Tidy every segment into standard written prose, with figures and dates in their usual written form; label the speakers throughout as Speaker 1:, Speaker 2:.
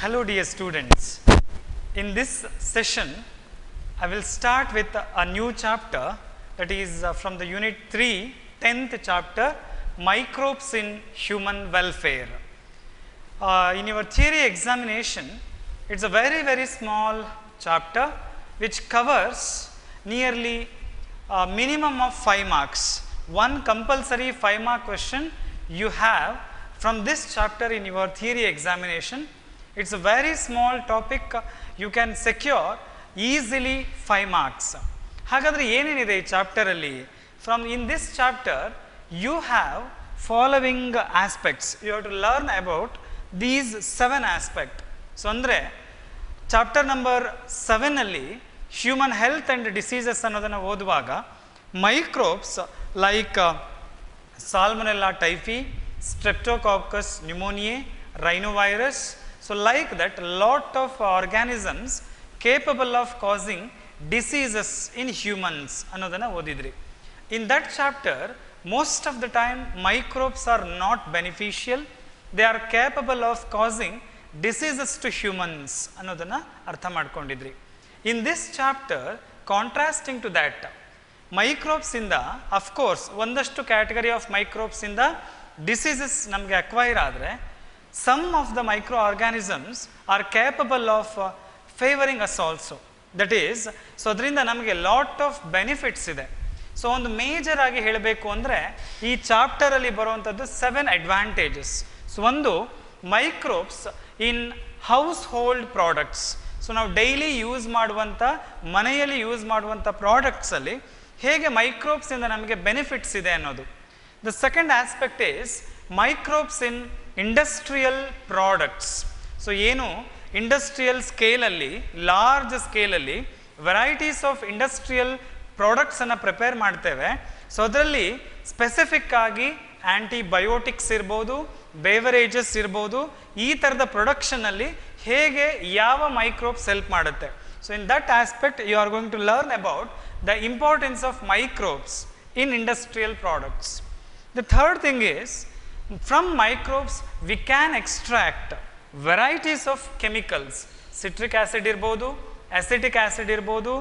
Speaker 1: Hello dear students. In this session, I will start with a new chapter that is from the unit 3, 10th chapter, Microbes in Human Welfare. In your theory examination, it's a very small chapter which covers nearly a minimum of 5 marks. One compulsory 5-mark question you have from this chapter in your theory examination. It's a very small topic, you can secure easily 5 marks. ಹಾಗಾದರೆ ಏನೇನಿದೆ ಈ ಚಾಪ್ಟರಲ್ಲಿ? In this chapter, you have following aspects. You have to learn about these 7 aspects. So, ಅಂದರೆ chapter number 7 ಅಲ್ಲಿ human health and diseases ಅನ್ನೋದನ್ನು ಓದುವಾಗ microbes like Salmonella typhi, Streptococcus pneumoniae, rhinovirus. So, like that, lot of organisms capable of causing diseases in humans ಅನ್ನೋದನ್ನು ಓದಿದ್ರಿ. In that chapter, most of the time microbes are not beneficial. They are capable of causing diseases to humans ಅನ್ನೋದನ್ನು ಅರ್ಥ ಮಾಡ್ಕೊಂಡಿದ್ರಿ. In this chapter, contrasting to that, microbes ಇಂದ of course ಒಂದಷ್ಟು category of microbes ಇಂದ diseases ನಮಗೆ acquire ಆದರೆ some of the microorganisms are capable of favoring us also. That is, so ಅದರಿಂದ ನಮಗೆ lot of benefits ಇದೆ. ಸೊ ಒಂದು major ಆಗಿ ಹೇಳಬೇಕು ಅಂದರೆ ಈ ಚಾಪ್ಟರಲ್ಲಿ ಬರುವಂಥದ್ದು 7 ಅಡ್ವಾಂಟೇಜಸ್. ಸೊ ಒಂದು, microbes in household products. So ನಾವು ಡೈಲಿ ಯೂಸ್ ಮಾಡುವಂಥ, ಮನೆಯಲ್ಲಿ ಯೂಸ್ ಮಾಡುವಂಥ ಪ್ರಾಡಕ್ಟ್ಸಲ್ಲಿ ಹೇಗೆ ಮೈಕ್ರೋಬ್ಸಿಂದ ನಮಗೆ ಬೆನಿಫಿಟ್ಸ್ ಇದೆ ಅನ್ನೋದು. The second aspect is microbes in industrial products. So ಏನು ಇಂಡಸ್ಟ್ರಿಯಲ್ ಸ್ಕೇಲಲ್ಲಿ, ಲಾರ್ಜ್ ಸ್ಕೇಲಲ್ಲಿ ವೆರೈಟೀಸ್ ಆಫ್ ಇಂಡಸ್ಟ್ರಿಯಲ್ ಪ್ರಾಡಕ್ಟ್ಸನ್ನು ಪ್ರಿಪೇರ್ ಮಾಡ್ತೇವೆ. ಸೊ ಅದರಲ್ಲಿ ಸ್ಪೆಸಿಫಿಕ್ ಆಗಿ ಆ್ಯಂಟಿಬಯೋಟಿಕ್ಸ್ ಇರ್ಬೋದು, ಬೇವರೇಜಸ್ ಇರ್ಬೋದು, ಈ ಥರದ ಪ್ರೊಡಕ್ಷನಲ್ಲಿ ಹೇಗೆ ಯಾವ ಮೈಕ್ರೋಬ್ಸ್ ಹೆಲ್ಪ್ ಮಾಡುತ್ತೆ. So in that aspect you are going to learn about the importance of microbes in industrial products. The third thing is, from microbes we can extract varieties of chemicals. Citric acid irbodu, acetic acid irbodu,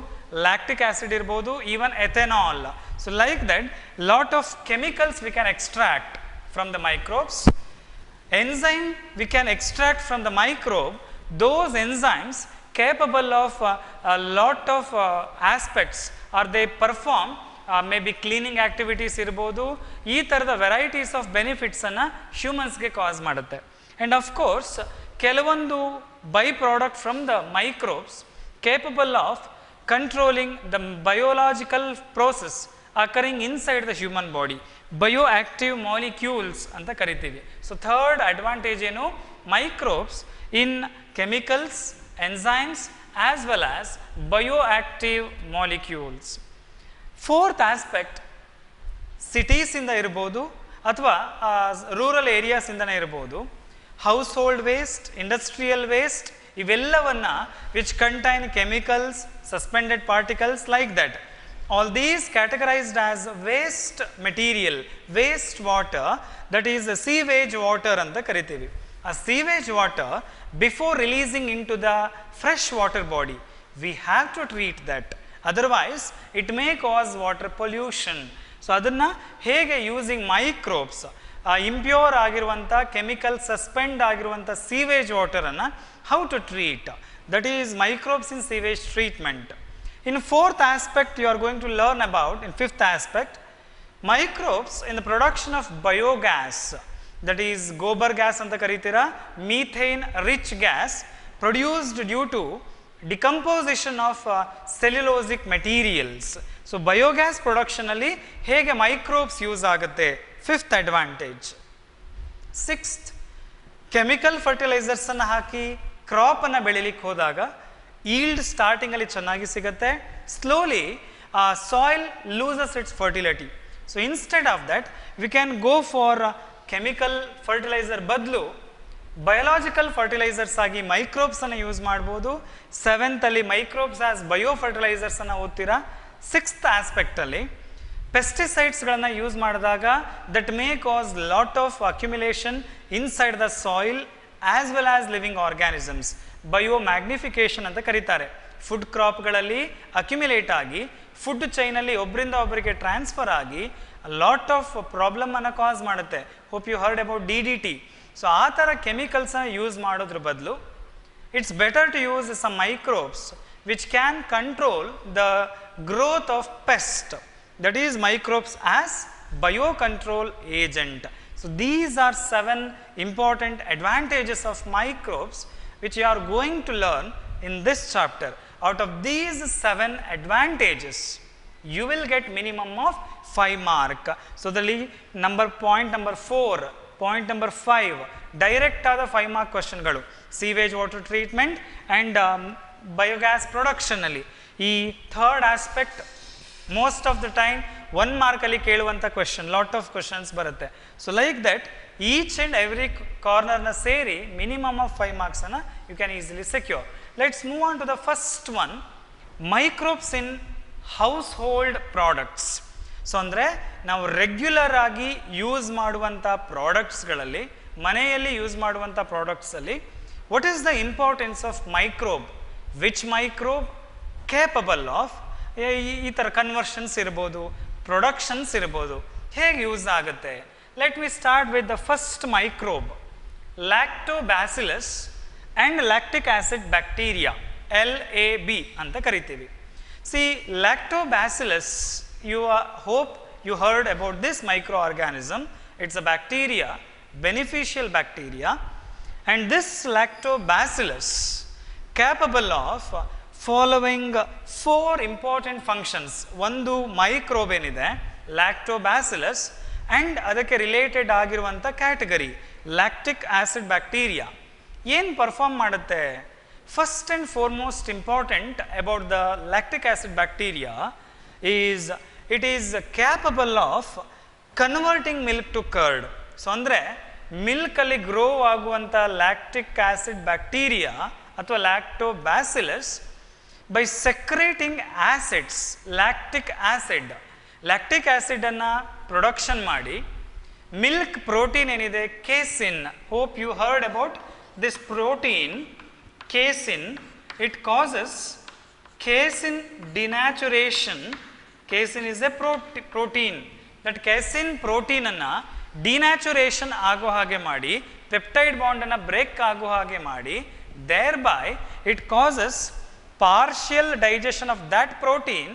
Speaker 1: lactic acid irbodu, even ethanol. So like that, lot of chemicals we can extract from the microbes. Enzyme we can extract from the microbe. Those enzymes capable of a lot of aspects, or they perform maybe cleaning activities ಇರ್ಬೋದು. ಈ ಥರದ varieties of ಬೆನಿಫಿಟ್ಸನ್ನು ಹ್ಯೂಮನ್ಸ್ಗೆ cause ಮಾಡುತ್ತೆ. And of course ಕೆಲವೊಂದು by product from the microbes capable of controlling the biological process occurring inside the human body, bioactive molecules ಅಂತ ಕರಿತೀವಿ. So third advantage ಏನು? Microbes in chemicals, enzymes as well as bioactive molecules. Fourth aspect, ಸಿಟೀಸಿಂದ ಇರ್ಬೋದು ಅಥವಾ rural ಏರಿಯಾಸಿಂದನೇ ಇರ್ಬೋದು, household waste, industrial waste, ಇವೆಲ್ಲವನ್ನು which contain chemicals, suspended particles, like that. All these categorised as waste material, waste water, that is sewage water ಅಂತ ಕರಿತೀವಿ. ಆ sewage water before releasing into the fresh water body we have to treat that, otherwise it may cause water pollution. So ಅದನ್ನು ಹೇಗೆ using microbes, impure ಆಗಿರುವಂಥ chemical suspend ಆಗಿರುವಂಥ sewage ವಾಟರನ್ನು how to treat, that is microbes in sewage treatment. In fourth aspect you are going to learn about, in fifth aspect, microbes in the production of biogas, that is gobar gas ಅಂತ ಕರಿತೀರಾ, methane rich gas produced due to decomposition of cellulosic materials. So biogas ಪ್ರೊಡಕ್ಷನಲ್ಲಿ ಹೇಗೆ microbes use ಆಗುತ್ತೆ, fifth advantage. Sixth, chemical ಫರ್ಟಿಲೈಸರ್ಸನ್ನು ಹಾಕಿ ಕ್ರಾಪನ್ನು ಬೆಳಿಲಿಕ್ಕೆ ಹೋದಾಗ ಈಲ್ಡ್ ಸ್ಟಾರ್ಟಿಂಗಲ್ಲಿ ಚೆನ್ನಾಗಿ ಸಿಗುತ್ತೆ, slowly soil loses its fertility. So instead of that we can go for chemical fertiliser ಬದಲು ಬಯೋಲಾಜಿಕಲ್ ಫರ್ಟಿಲೈಸರ್ಸ್ ಆಗಿ ಮೈಕ್ರೋಬ್ಸನ್ನು ಯೂಸ್ ಮಾಡ್ಬೋದು. ಸೆವೆಂತಲ್ಲಿ ಮೈಕ್ರೋಬ್ಸ್ ಆಸ್ ಬಯೋ ಫರ್ಟಿಲೈಸರ್ಸನ್ನು ಓದ್ತೀರಾ. ಸಿಕ್ಸ್ತ್ ಆಸ್ಪೆಕ್ಟಲ್ಲಿ ಪೆಸ್ಟಿಸೈಡ್ಸ್ಗಳನ್ನು ಯೂಸ್ ಮಾಡಿದಾಗ that may cause lot of accumulation inside the soil as well as living organisms, biomagnification ಅಂತ ಕರೀತಾರೆ. ಫುಡ್ ಕ್ರಾಪ್ಗಳಲ್ಲಿ ಅಕ್ಯುಮಿಲೇಟ್ ಆಗಿ ಫುಡ್ ಚೈನಲ್ಲಿ ಒಬ್ಬರಿಂದ ಒಬ್ಬರಿಗೆ ಟ್ರಾನ್ಸ್ಫರ್ ಆಗಿ ಲಾಟ್ ಆಫ್ ಪ್ರಾಬ್ಲಮನ್ನು ಕಾಸ್ ಮಾಡುತ್ತೆ. Hope you heard about DDT. So ಆ ಥರ ಕೆಮಿಕಲ್ಸ್ನ ಯೂಸ್ ಮಾಡೋದ್ರ ಬದಲು it's better to use some microbes which can control the growth of pest, that is microbes as biocontrol agent. So these are 7 important advantages of microbes which you are going to learn in this chapter. Out of these 7 advantages, you will get minimum of 5 mark. So the point number 4, point number 5, direct ಆದ 5 mark questionಗಳು sewage water treatment and biogas production ಅಲ್ಲಿ. ಈ third aspect most of the time 1 ಮಾರ್ಕಲ್ಲಿ ಕೇಳುವಂಥ question, lot of questions ಬರುತ್ತೆ. So like that each and every ಕಾರ್ನರ್ನ ಸೇರಿ minimum of 5 ಮಾರ್ಕ್ಸನ್ನು you can easily secure. Let's move on to the first one, microbes in household products. So ಅಂದರೆ ನಾವು regular ಆಗಿ use ಮಾಡುವಂಥ ಪ್ರಾಡಕ್ಟ್ಸ್ಗಳಲ್ಲಿ, ಮನೆಯಲ್ಲಿ use ಮಾಡುವಂಥ ಪ್ರಾಡಕ್ಟ್ಸಲ್ಲಿ what is the importance of microbe, which microbe capable of ಈ ಥರ ಕನ್ವರ್ಷನ್ಸ್ ಇರ್ಬೋದು, ಪ್ರೊಡಕ್ಷನ್ಸ್ ಇರ್ಬೋದು, ಹೇಗೆ ಯೂಸ್ ಆಗುತ್ತೆ. Let me start with the first microbe, lactobacillus and lactic acid bacteria, LAB ಅಂತ ಕರಿತೀವಿ. See lactobacillus, you hope you heard about this microorganism. It's a bacteria, beneficial bacteria, and this lactobacillus capable of following 4 important functions. ಒಂದು microbe ಏನಿದೆ lactobacillus and ಅದಕ್ಕೆ related ಆಗಿರುವಂಥ category lactic acid bacteria ಏನು perform ಮಾಡುತ್ತೆ. First and foremost important about the lactic acid bacteria is it is capable of converting milk to curd. So ಅಂದರೆ ಮಿಲ್ಕಲ್ಲಿ grow ಆಗುವಂಥ lactic acid bacteria ಅಥವಾ lactobacillus by secreting acids, lactic ಆ್ಯಸಿಡನ್ನು production ಮಾಡಿ milk protein ಏನಿದೆ casein, hope you heard about this protein casein, it causes casein denaturation. Casein is a protein. That casein protein ಅನ್ನು denaturation ಆಗೋ ಹಾಗೆ ಮಾಡಿ, peptide ಬಾಂಡನ್ನು break ಆಗೋ ಹಾಗೆ ಮಾಡಿ, thereby it causes partial digestion of that protein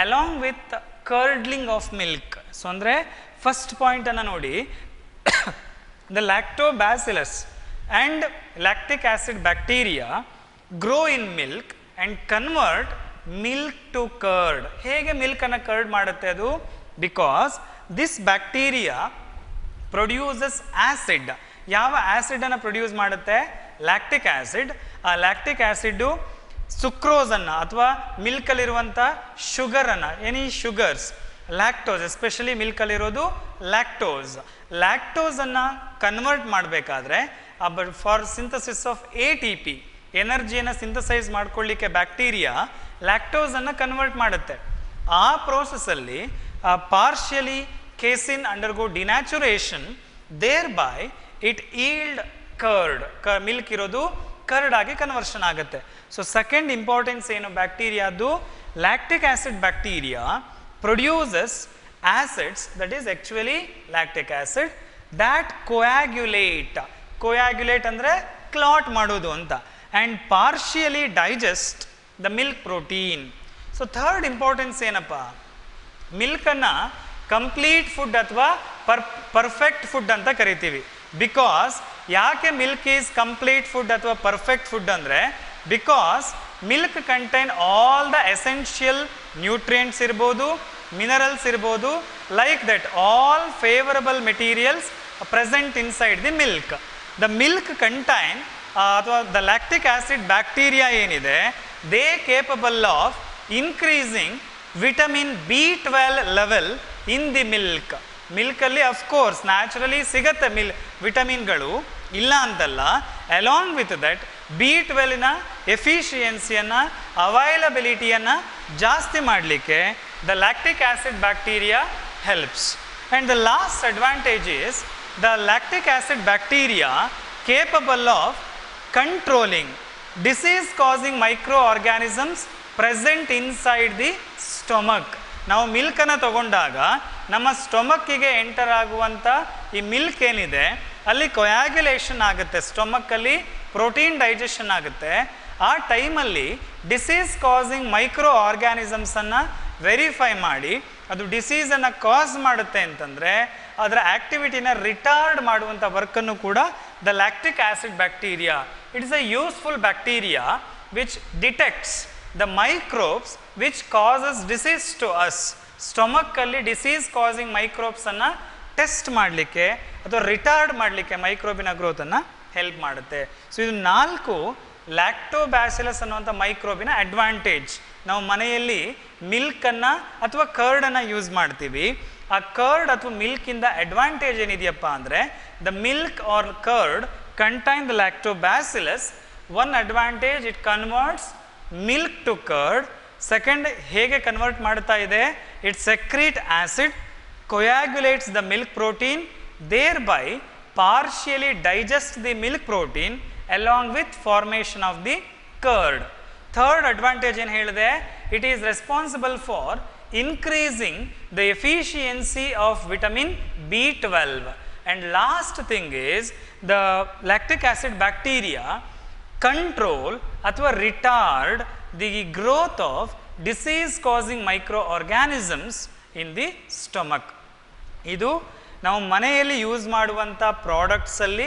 Speaker 1: along with curdling of milk. So ಅಂದರೆ first ಪಾಯಿಂಟನ್ನು ನೋಡಿ, the lactobacillus and lactic acid bacteria grow in milk and convert milk to curd. ಹೇಗೆ ಮಿಲ್ಕನ್ನು curd ಮಾಡುತ್ತೆ ಅದು? Because this bacteria produces acid. ಯಾವ ಆ್ಯಸಿಡನ್ನು produce ಮಾಡುತ್ತೆ? Lactic acid. ಆ lactic acid ಸುಕ್ರೋಸನ್ನು ಅಥವಾ ಮಿಲ್ಕಲ್ಲಿರುವಂಥ ಶುಗರನ್ನು, ಎನಿ ಶುಗರ್ಸ್, ಲ್ಯಾಕ್ಟೋಸ್, ಎಸ್ಪೆಷಲಿ ಮಿಲ್ಕಲ್ಲಿರೋದು ಲ್ಯಾಕ್ಟೋಸನ್ನು ಕನ್ವರ್ಟ್ ಮಾಡಬೇಕಾದ್ರೆ ಫಾರ್ ಸಿಂಥಸಿಸ್ ಆಫ್ ATP, ಎನರ್ಜಿಯನ್ನು ಸಿಂಥಸೈಸ್ ಮಾಡ್ಕೊಳ್ಳಿಕ್ಕೆ ಬ್ಯಾಕ್ಟೀರಿಯಾ ಲ್ಯಾಕ್ಟೋಸನ್ನು ಕನ್ವರ್ಟ್ ಮಾಡುತ್ತೆ. ಆ ಪ್ರೋಸೆಸ್ಸಲ್ಲಿ partially casein undergo denaturation, thereby it yield curd. Milk ಇರೋದು ಕರ್ಡ್ ಆಗಿ ಕನ್ವರ್ಷನ್ ಆಗುತ್ತೆ. ಸೊ ಸೆಕೆಂಡ್ ಇಂಪಾರ್ಟೆನ್ಸ್ ಏನು ಬ್ಯಾಕ್ಟೀರಿಯಾದು? Lactic acid bacteria produces acids, that is actually lactic acid, that ಕೋಯಾಗ್ಯುಲೇಟ್ ಅಂದರೆ ಕ್ಲಾಟ್ ಮಾಡೋದು ಅಂತ, and partially digest the milk protein. So third importance ಏನಪ್ಪ? ಮಿಲ್ಕನ್ನು ಕಂಪ್ಲೀಟ್ ಫುಡ್ ಅಥವಾ ಪರ್ಫೆಕ್ಟ್ ಫುಡ್ ಅಂತ ಕರಿತೀವಿ. ಬಿಕಾಸ್ ಯಾಕೆ ಮಿಲ್ಕ್ ಈಸ್ ಕಂಪ್ಲೀಟ್ ಫುಡ್ ಅಥವಾ ಪರ್ಫೆಕ್ಟ್ ಫುಡ್ ಅಂದರೆ, because milk contain all the essential nutrients ಇರ್ಬೋದು, ಮಿನರಲ್ಸ್ ಇರ್ಬೋದು, like that all favourable materials present inside the milk. The milk contain ಅಥವಾ the lactic acid bacteria ಏನಿದೆ, they capable of increasing vitamin B12 level in the milk. ಮಿಲ್ಕಲ್ಲಿ of course naturally ಸಿಗತ್ತೆ ವಿಟಮಿನ್ಗಳು, ಇಲ್ಲ ಅಂತಲ್ಲ. Along with that B12ನ ಎಫಿಷಿಯನ್ಸಿಯನ್ನು, ಅವೈಲಬಿಲಿಟಿಯನ್ನು ಜಾಸ್ತಿ ಮಾಡಲಿಕ್ಕೆ the lactic acid bacteria helps. And the last advantage is the lactic acid bacteria capable of controlling disease causing microorganisms present inside the stomach. ನಾವು ಮಿಲ್ಕನ್ನು ತಗೊಂಡಾಗ ನಮ್ಮ ಸ್ಟೊಮಕ್ಕಿಗೆ ಎಂಟರ್ ಆಗುವಂಥ ಈ ಮಿಲ್ಕ್ ಏನಿದೆ ಅಲ್ಲಿ ಕೊಯಾಗ್ಯುಲೇಷನ್ ಆಗುತ್ತೆ, ಸ್ಟೊಮಕ್ಕಲ್ಲಿ ಪ್ರೋಟೀನ್ ಡೈಜೆಷನ್ ಆಗುತ್ತೆ. ಆ ಟೈಮಲ್ಲಿ ಡಿಸೀಸ್ ಕಾಸಿಂಗ್ ಮೈಕ್ರೋ ಆರ್ಗ್ಯಾನಿಸಮ್ಸನ್ನು ವೆರಿಫೈ ಮಾಡಿ ಅದು ಡಿಸೀಸನ್ನು ಕಾಸ್ ಮಾಡುತ್ತೆ ಅಂತಂದರೆ ಅದರ ಆ್ಯಕ್ಟಿವಿಟಿನ ರಿಟಾರ್ಡ್ ಮಾಡುವಂಥ ವರ್ಕನ್ನು ಕೂಡ the lactic acid bacteria, it is a useful bacteria which detects the microbes which causes disease to us. ಸ್ಟೊಮಕ್ಕಲ್ಲಿ ಡಿಸೀಸ್ ಕಾಸಿಂಗ್ ಮೈಕ್ರೋಬ್ಸನ್ನು ಟೆಸ್ಟ್ ಮಾಡಲಿಕ್ಕೆ ಅಥವಾ ರಿಟಾರ್ಡ್ ಮಾಡಲಿಕ್ಕೆ ಮೈಕ್ರೋಬಿನ ಗ್ರೋತನ್ನು ಹೆಲ್ಪ್ ಮಾಡುತ್ತೆ. ಸೊ ಇದು 4 ಲ್ಯಾಕ್ಟೋಬ್ಯಾಸಿಲಸ್ ಅನ್ನುವಂಥ ಮೈಕ್ರೋಬಿನ ಅಡ್ವಾಂಟೇಜ್. ನಾವು ಮನೆಯಲ್ಲಿ ಮಿಲ್ಕನ್ನು ಅಥವಾ ಕರ್ಡನ್ನು ಯೂಸ್ ಮಾಡ್ತೀವಿ. ಆ ಕರ್ಡ್ ಅಥವಾ ಮಿಲ್ಕಿಂದ ಅಡ್ವಾಂಟೇಜ್ ಏನಿದೆಯಪ್ಪ ಅಂದರೆ the milk or curd contain the lactobacillus. One advantage, it converts milk to curd. Second, ಹೇಗೆ ಕನ್ವರ್ಟ್ ಮಾಡ್ತಾ ಇದೆ, it secrete acid, coagulates the milk protein, thereby partially digest the milk protein along with formation of the curd. Third advantage ಏನು ಹೇಳಿದೆ, it is responsible for increasing the efficiency of vitamin B12. And last thing is the lactic acid bacteria control ಅಥವಾ retard the growth of disease causing microorganisms in the stomach. ಇದು ನಾವು ಮನೆಯಲ್ಲಿ use ಮಾಡುವಂಥ ಪ್ರಾಡಕ್ಟ್ಸಲ್ಲಿ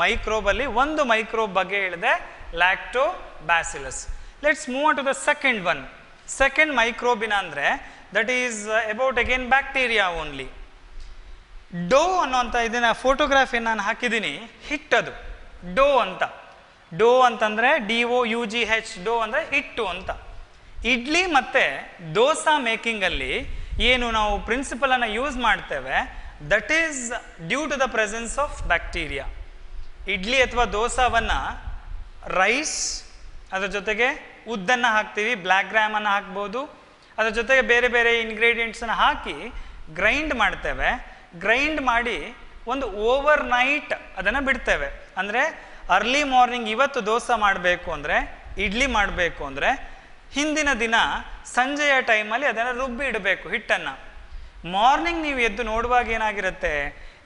Speaker 1: ಮೈಕ್ರೋಬಲ್ಲಿ ಒಂದು microbe ಬಗ್ಗೆ ಹೇಳಿದೆ, lactobacillus. Let's move on to the second one. Second ಮೈಕ್ರೋಬಿನ ಅಂದರೆ that is about again bacteria only. Dough ಅನ್ನೋಂಥ ಇದನ್ನ ಫೋಟೋಗ್ರಾಫಿ ನಾನು ಹಾಕಿದ್ದೀನಿ, ಹಿಟ್ಟದು ಡೋ ಅಂತ. ಡೋ ಅಂತಂದರೆ DOUGH, ಡೋ ಅಂದರೆ ಹಿಟ್ಟು ಅಂತ. ಇಡ್ಲಿ ಮತ್ತು ದೋಸಾ ಮೇಕಿಂಗಲ್ಲಿ ಏನು ನಾವು ಪ್ರಿನ್ಸಿಪಲನ್ನು ಯೂಸ್ ಮಾಡ್ತೇವೆ, that is due to the presence of bacteria. Idli ಅಥವಾ ದೋಸಾವನ್ನು ರೈಸ್, ಅದರ ಜೊತೆಗೆ ಉದ್ದನ್ನು ಹಾಕ್ತೀವಿ, ಬ್ಲ್ಯಾಕ್ ಗ್ರಾಮನ್ನು ಹಾಕ್ಬೋದು, ಅದರ ಜೊತೆಗೆ ಬೇರೆ ಬೇರೆ ಇಂಗ್ರೀಡಿಯೆಂಟ್ಸನ್ನು ಹಾಕಿ ಗ್ರೈಂಡ್ ಮಾಡ್ತೇವೆ. ಗ್ರೈಂಡ್ ಮಾಡಿ ಒಂದು ಓವರ್ ನೈಟ್ ಅದನ್ನು ಬಿಡ್ತೇವೆ. ಅಂದರೆ ಅರ್ಲಿ ಮಾರ್ನಿಂಗ್ ಇವತ್ತು ದೋಸೆ ಮಾಡಬೇಕು ಅಂದರೆ, ಇಡ್ಲಿ ಮಾಡಬೇಕು ಅಂದರೆ ಹಿಂದಿನ ದಿನ ಸಂಜೆಯ ಟೈಮಲ್ಲಿ ಅದನ್ನು ರುಬ್ಬಿ ಇಡಬೇಕು ಹಿಟ್ಟನ್ನು. ಮಾರ್ನಿಂಗ್ ನೀವು ಎದ್ದು ನೋಡುವಾಗ ಏನಾಗಿರುತ್ತೆ,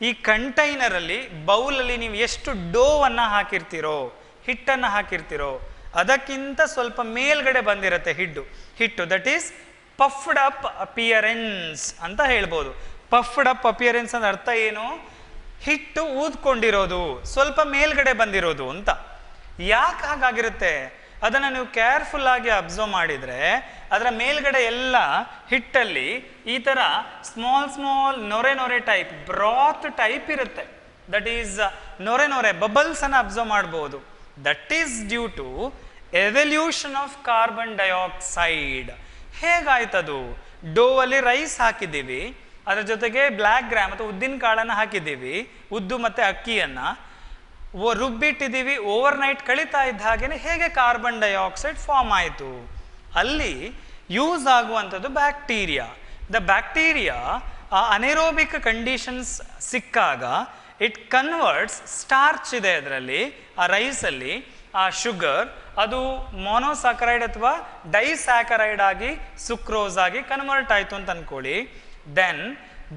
Speaker 1: ಈ ಕಂಟೈನರಲ್ಲಿ ಬೌಲಲ್ಲಿ ನೀವು ಎಷ್ಟು ಡೋವನ್ನು ಹಾಕಿರ್ತೀರೋ, ಹಿಟ್ಟನ್ನು ಹಾಕಿರ್ತೀರೋ, ಅದಕ್ಕಿಂತ ಸ್ವಲ್ಪ ಮೇಲ್ಗಡೆ ಬಂದಿರುತ್ತೆ ಹಿಟ್ಟು. That is puffed up appearance ಅಂತ ಹೇಳ್ಬೋದು. ಪಫ್ಡ್ ಅಪ್ ಅಪಿಯರೆನ್ಸ್ ಅಂದ್ರೆ ಅರ್ಥ ಏನು, ಹಿಟ್ಟು ಊದ್ಕೊಂಡಿರೋದು, ಸ್ವಲ್ಪ ಮೇಲ್ಗಡೆ ಬಂದಿರೋದು ಅಂತ. ಯಾಕೆ ಹಾಗಾಗಿರುತ್ತೆ ಅದನ್ನು ನೀವು ಕೇರ್ಫುಲ್ ಆಗಿ ಅಬ್ಸರ್ವ್ ಮಾಡಿದರೆ ಅದರ ಮೇಲ್ಗಡೆ ಎಲ್ಲ ಹಿಟ್ಟಲ್ಲಿ ಈ ಥರ ಸ್ಮಾಲ್ ನೊರೆ ಟೈಪ್, ಬ್ರಾತ್ ಟೈಪ್ ಇರುತ್ತೆ. ದಟ್ ಈಸ್ ನೊರೆ ಬಬಲ್ಸನ್ನು ಅಬ್ಸರ್ವ್ ಮಾಡ್ಬೋದು. That is due to evolution of carbon dioxide. ಹೇಗಾಯ್ತದು, ಡೋ ಅಲ್ಲಿ ರೈಸ್ ಹಾಕಿದ್ದೀವಿ, ಅದರ ಜೊತೆಗೆ ಬ್ಲ್ಯಾಕ್ ಗ್ರಾಮ್ ಅಥವಾ ಉದ್ದಿನ ಕಾಳನ್ನು ಹಾಕಿದ್ದೀವಿ, ಉದ್ದು ಮತ್ತು ಅಕ್ಕಿಯನ್ನು ರುಬ್ಬಿಟ್ಟಿದ್ದೀವಿ, ಓವರ್ ನೈಟ್ ಕಳೀತಾ ಇದ್ದ ಹಾಗೇನೆ ಹೇಗೆ ಕಾರ್ಬನ್ ಡೈಆಕ್ಸೈಡ್ ಫಾರ್ಮ್ ಆಯಿತು. ಅಲ್ಲಿ ಯೂಸ್ ಆಗುವಂಥದ್ದು ಬ್ಯಾಕ್ಟೀರಿಯಾ. ದ ಬ್ಯಾಕ್ಟೀರಿಯಾ ಅನೆರೋಬಿಕ್ ಕಂಡೀಷನ್ಸ್ ಸಿಕ್ಕಾಗ ಇಟ್ ಕನ್ವರ್ಟ್ಸ್, ಸ್ಟಾರ್ಚ್ ಇದೆ ಅದರಲ್ಲಿ, ಆ ರೈಸಲ್ಲಿ ಆ ಶುಗರ್, ಅದು ಮೊನೋಸ್ಯಾಕರೈಡ್ ಅಥವಾ ಡೈಸ್ಯಾಕರೈಡ್ ಆಗಿ ಸುಕ್ರೋಸ್ ಆಗಿ ಕನ್ವರ್ಟ್ ಆಯಿತು ಅಂತ ಅಂದ್ಕೊಳ್ಳಿ. Then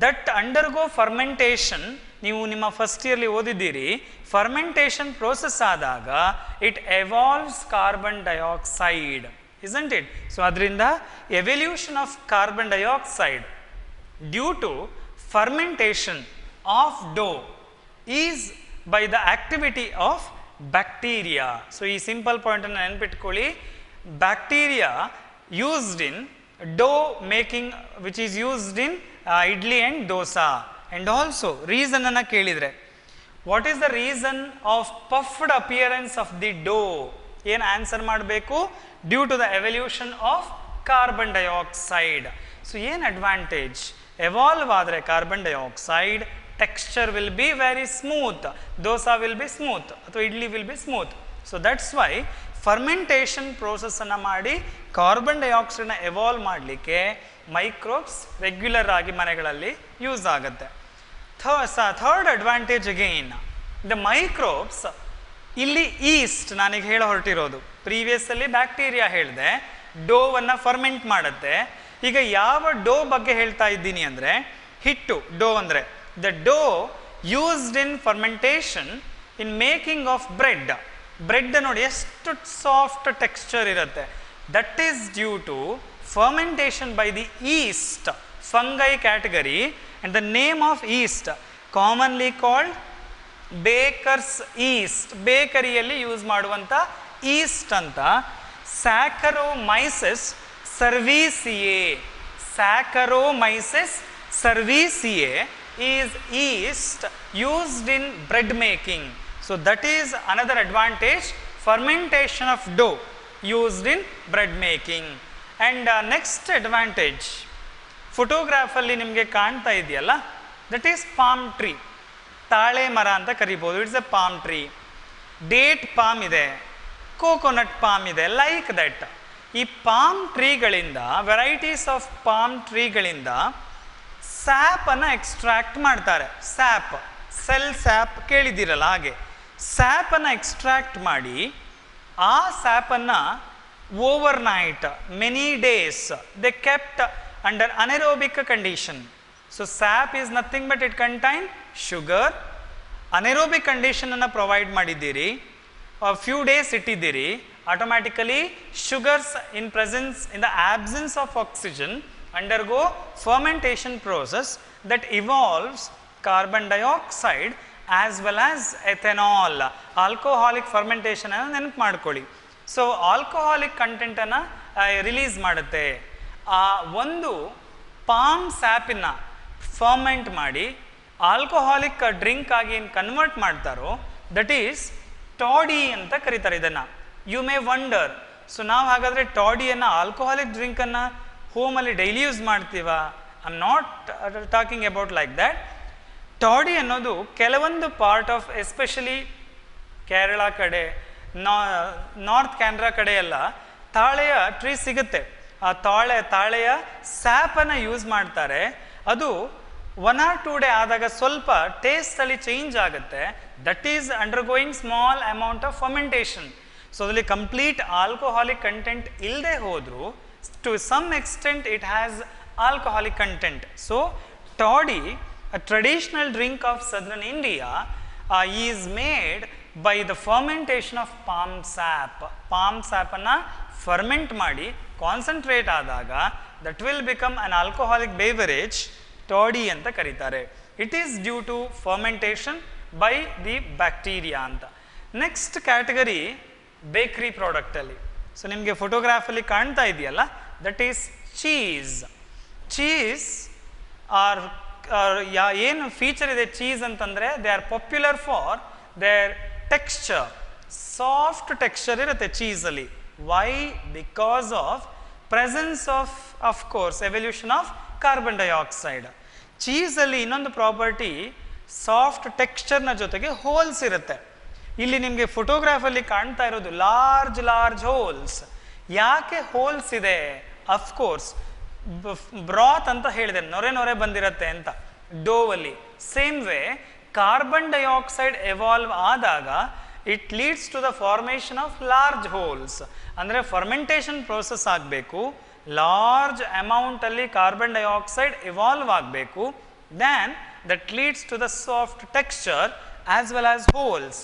Speaker 1: that undergo fermentation. ನೀವು ನಿಮ್ಮ ಫಸ್ಟ್ ಇಯರ್ಲಿ ಓದಿದ್ದೀರಿ, ಫರ್ಮೆಂಟೇಷನ್ ಪ್ರೋಸೆಸ್ ಆದಾಗ it evolves carbon dioxide, isn't it? So ಅದರಿಂದ evolution of carbon dioxide due to fermentation of dough is by the activity of bacteria. So ಈ ಸಿಂಪಲ್ ಪಾಯಿಂಟನ್ನು ನೆನ್ಪಿಟ್ಕೊಳ್ಳಿ. Bacteria used in dough making which is used in idli and dosa. And also ರೀಸನನ್ನು ಕೇಳಿದರೆ, what is the reason of puffed appearance of the ಡೋ? ಏನು answer ಮಾಡಬೇಕು? Due to the evolution of carbon dioxide. So ಏನು advantage? Evolve ಆದರೆ carbon dioxide, texture will be very smooth, dosa will be smooth ಅಥವಾ idli will be smooth. So that's why fermentation ಪ್ರೋಸೆಸ್ಸನ್ನು ಮಾಡಿ carbon ಡೈಆಕ್ಸೈಡ್ನ evolve ಮಾಡಲಿಕ್ಕೆ microbes regular ಆಗಿ ಮನೆಗಳಲ್ಲಿ use ಆಗುತ್ತೆ. Third advantage again, the microbes, ಇಲ್ಲಿ ಈಸ್ಟ್ ನಾನೀಗ ಹೇಳೋ ಹೊರಟಿರೋದು, ಪ್ರೀವಿಯಸ್ಸಲ್ಲಿ ಬ್ಯಾಕ್ಟೀರಿಯಾ ಹೇಳಿದೆ ಡೋವನ್ನು ಫರ್ಮೆಂಟ್ ಮಾಡುತ್ತೆ. ಈಗ ಯಾವ ಡೋ ಬಗ್ಗೆ ಹೇಳ್ತಾ ಇದ್ದೀನಿ ಅಂದರೆ ಹಿಟ್ಟು, ಡೋ ಅಂದರೆ the dough used in fermentation in making of bread. Bread ನೋಡಿ ಎಷ್ಟು ಸಾಫ್ಟ್ ಟೆಕ್ಸ್ಚರ್ ಇರುತ್ತೆ. That is due to fermentation by the yeast, fungi category, and the name of yeast commonly called baker's yeast, ಬೇಕರಿಯಲ್ಲಿ use ಮಾಡುವಂಥ yeast ಅಂತ. Saccharomyces ಸರ್ವೀಸಿಯೇ, ಸ್ಯಾಕರೋಮೈಸಿಸ್ ಸರ್ವೀಸಿಯೇ is yeast used in bread making. So that is another advantage, fermentation of dough used in bread making. And next advantage, photograph ಅಲ್ಲಿ ನಿಮಗೆ ಕಾಣ್ತಾ ಇದೆಯಲ್ಲ, that is palm tree, ತಾಳೆ ಮರ ಅಂತ ಕರಿಬೋದು. It's a palm tree. Date palm ಇದೆ, coconut palm ಇದೆ, ಲೈಕ್ ದಟ್. ಈ ಪಾಮ್ ಟ್ರೀಗಳಿಂದ, ವೆರೈಟೀಸ್ ಆಫ್ ಪಾಮ್ ಟ್ರೀಗಳಿಂದ ಸ್ಯಾಪನ್ನು ಎಕ್ಸ್ಟ್ರಾಕ್ಟ್ ಮಾಡ್ತಾರೆ. ಸ್ಯಾಪ್, ಸೆಲ್ ಸ್ಯಾಪ್ ಕೇಳಿದ್ದೀರಲ್ಲ, ಹಾಗೆ ಸ್ಯಾಪನ್ನು ಎಕ್ಸ್ಟ್ರಾಕ್ಟ್ ಮಾಡಿ ಆ ಸ್ಯಾಪನ್ನು overnight many days they kept under anaerobic condition. So sap is nothing but it contain sugar. Anaerobic ಕಂಡೀಷನನ್ನು ಪ್ರೊವೈಡ್ ಮಾಡಿದ್ದೀರಿ, ಫ್ಯೂ ಡೇಸ್ ಇಟ್ಟಿದ್ದೀರಿ, automatically sugars in presence, in the absence of oxygen undergo fermentation process that evolves carbon dioxide as well as ethanol. Alcoholic fermentation ಅನ್ನು ನೆನಪು ಮಾಡ್ಕೊಳ್ಳಿ. So alcoholic ಕಂಟೆಂಟನ್ನು release ಮಾಡುತ್ತೆ. ಆ ಒಂದು palm ಸ್ಯಾಪಿನ ferment ಮಾಡಿ ಆಲ್ಕೋಹಾಲಿಕ್ ಡ್ರಿಂಕ್ ಆಗಿ ಏನು ಕನ್ವರ್ಟ್ ಮಾಡ್ತಾರೋ ದಟ್ ಈಸ್ ಟಾಡಿ ಅಂತ ಕರೀತಾರೆ ಇದನ್ನು. ಯು ಮೇ ವಂಡರ್, ಸೊ ನಾವು ಹಾಗಾದರೆ ಟಾಡಿಯನ್ನು, ಆಲ್ಕೋಹಾಲಿಕ್ ಡ್ರಿಂಕನ್ನು ಹೋಮಲ್ಲಿ ಡೈಲಿ ಯೂಸ್ ಮಾಡ್ತೀವ? I am not talking about like that. Toddy ಅನ್ನೋದು ಕೆಲವೊಂದು ಪಾರ್ಟ್ ಆಫ್, ಎಸ್ಪೆಷಲಿ ಕೇರಳ ಕಡೆ, ನಾರ್ತ್ ಕ್ಯಾನ್ರಾ ಕಡೆ ಎಲ್ಲ ತಾಳೆಯ ಟ್ರೀ ಸಿಗುತ್ತೆ. ಆ ತಾಳೆಯ ಸ್ಯಾಪನ್ನು ಯೂಸ್ ಮಾಡ್ತಾರೆ. ಅದು 1 or 2 ಡೇ ಆದಾಗ ಸ್ವಲ್ಪ ಟೇಸ್ಟಲ್ಲಿ ಚೇಂಜ್ ಆಗುತ್ತೆ. That is undergoing small amount of fermentation. So ಅದರಲ್ಲಿ ಕಂಪ್ಲೀಟ್ ಆಲ್ಕೋಹಾಲಿಕ್ ಕಂಟೆಂಟ್ ಇಲ್ಲದೆ ಹೋದರೂ to some extent it has alcoholic content. So toddy, a traditional drink of southern India, is made by the fermentation of palm sap. Palm sap anna ferment ಮಾಡಿ concentrate ಆದಾಗ that will become an alcoholic beverage, toddy ಅಂತ ಕರೀತಾರೆ. It is due to fermentation by the bacteria ಅಂತ. Next category bakery product ಅಲ್ಲಿ. So ನಿಮಗೆ ಫೋಟೋಗ್ರಾಫಲ್ಲಿ ಕಾಣ್ತಾ ಇದೆಯಲ್ಲ, ದಟ್ ಈಸ್ ಚೀಸ್. ಚೀಸ್ ಏನು ಫೀಚರ್ ಇದೆ ಚೀಸ್ ಅಂತಂದರೆ, they are popular for their texture. Soft texture ಇರುತ್ತೆ ಚೀಸಲ್ಲಿ. Why? Because of presence of course evolution of carbon dioxide. ಚೀಸಲ್ಲಿ ಇನ್ನೊಂದು ಪ್ರಾಪರ್ಟಿ, ಸಾಫ್ಟ್ ಟೆಕ್ಸ್ಚರ್ನ ಜೊತೆಗೆ ಹೋಲ್ಸ್ ಇರುತ್ತೆ. ಇಲ್ಲಿ ನಿಮಗೆ ಫೋಟೋಗ್ರಾಫಲ್ಲಿ ಕಾಣ್ತಾ ಇರೋದು ಲಾರ್ಜ್ ಹೋಲ್ಸ್. ಯಾಕೆ ಹೋಲ್ಸ್ ಇದೆ? ಅಫ್ಕೋರ್ಸ್ ಬ್ರಾತ್ ಅಂತ ಹೇಳಿದೆ, ನೊರೆ ಬಂದಿರತ್ತೆ ಅಂತ ಡೋವಲ್ಲಿ. Same way carbon dioxide evolve ಆದಾಗ it leads to the formation of large holes. ಅಂದರೆ ಫರ್ಮೆಂಟೇಷನ್ ಪ್ರೋಸೆಸ್ ಆಗಬೇಕು, ಲಾರ್ಜ್ ಅಮೌಂಟಲ್ಲಿ ಕಾರ್ಬನ್ ಡೈಆಕ್ಸೈಡ್ ಎವಾಲ್ವ್ ಆಗಬೇಕು, then that leads to the soft texture as well as holes.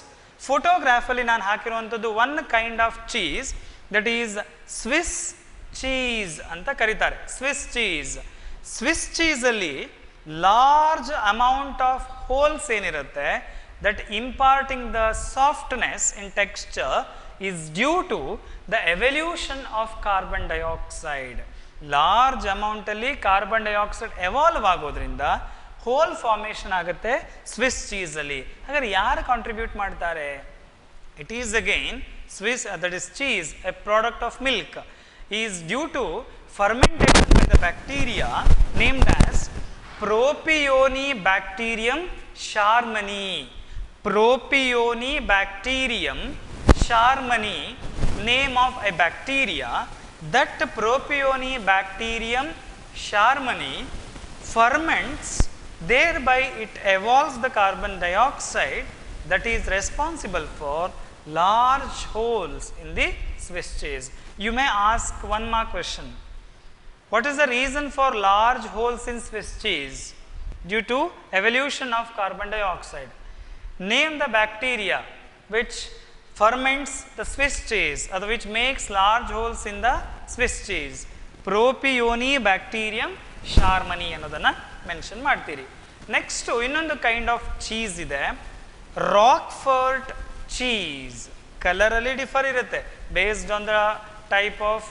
Speaker 1: ಫೋಟೋಗ್ರಾಫಲ್ಲಿ ನಾನು ಹಾಕಿರುವಂಥದ್ದು one kind of cheese, that is Swiss cheese ಅಂತ ಕರೀತಾರೆ. Swiss ಚೀಸಲ್ಲಿ ಲಾರ್ಜ್ ಅಮೌಂಟ್ ಆಫ್ ಹೋಲ್ಸ್ ಏನಿರುತ್ತೆ, that imparting the softness in texture is due to the evolution of carbon dioxide. Large ಅಮೌಂಟಲ್ಲಿ carbon dioxide evolve ಆಗೋದ್ರಿಂದ hole formation ಆಗುತ್ತೆ Swiss ಚೀಸಲ್ಲಿ. ಹಾಗಾದ್ರೆ ಯಾರು ಕಾಂಟ್ರಿಬ್ಯೂಟ್ ಮಾಡ್ತಾರೆ? It is again Swiss, that is cheese, a product of milk, is due to fermentation by the bacteria named as Propionibacterium sharmanii. Propionibacterium sharmanii, name of a bacteria. That Propionibacterium sharmanii ferments, thereby it evolves the carbon dioxide that is responsible for large holes in the Swiss cheese. You may ask one more question. What is the reason for large holes in Swiss cheese? Due to evolution of carbon dioxide. Name the bacteria which ferments the Swiss cheese or which makes large holes in the Swiss cheese. Propionibacterium sharmani ಅನ್ನೋದನ್ನು mention ಮಾಡ್ತೀರಿ. Next ಇನ್ನೊಂದು kind of cheese ಇದೆ, Roquefort cheese. ಕಲರಲ್ಲಿ differ ಇರುತ್ತೆ based on the type of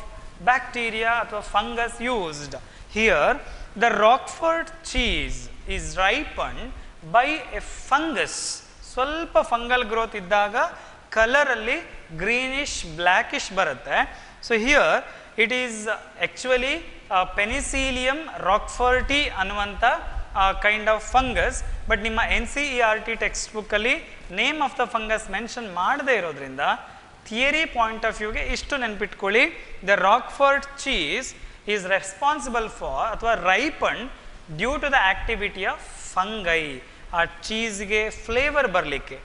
Speaker 1: bacteria ಅಥವಾ fungus used. Here the Roquefort cheese is ripened by a fungus. ಸ್ವಲ್ಪ fungal growth ಇದ್ದಾಗ ಕಲರಲ್ಲಿ ಗ್ರೀನಿಶ್ ಬ್ಲ್ಯಾಕಿಶ್ ಬರುತ್ತೆ. So here it is actually Penicillium roqueforti ಅನ್ನುವಂಥ kind of fungus. But ನಿಮ್ಮ NCERT text ಬುಕ್ಕಲ್ಲಿ name of the fungus mention ಮಾಡದೇ ಇರೋದ್ರಿಂದ theory point of ವ್ಯೂಗೆ ಇಷ್ಟು ನೆನ್ಪಿಟ್ಕೊಳ್ಳಿ. The Roquefort cheese is responsible for ಅಥವಾ ripen due to the activity of fungi. ಆ ಚೀಸ್ಗೆ ಫ್ಲೇವರ್ ಬರಲಿಕ್ಕೆ,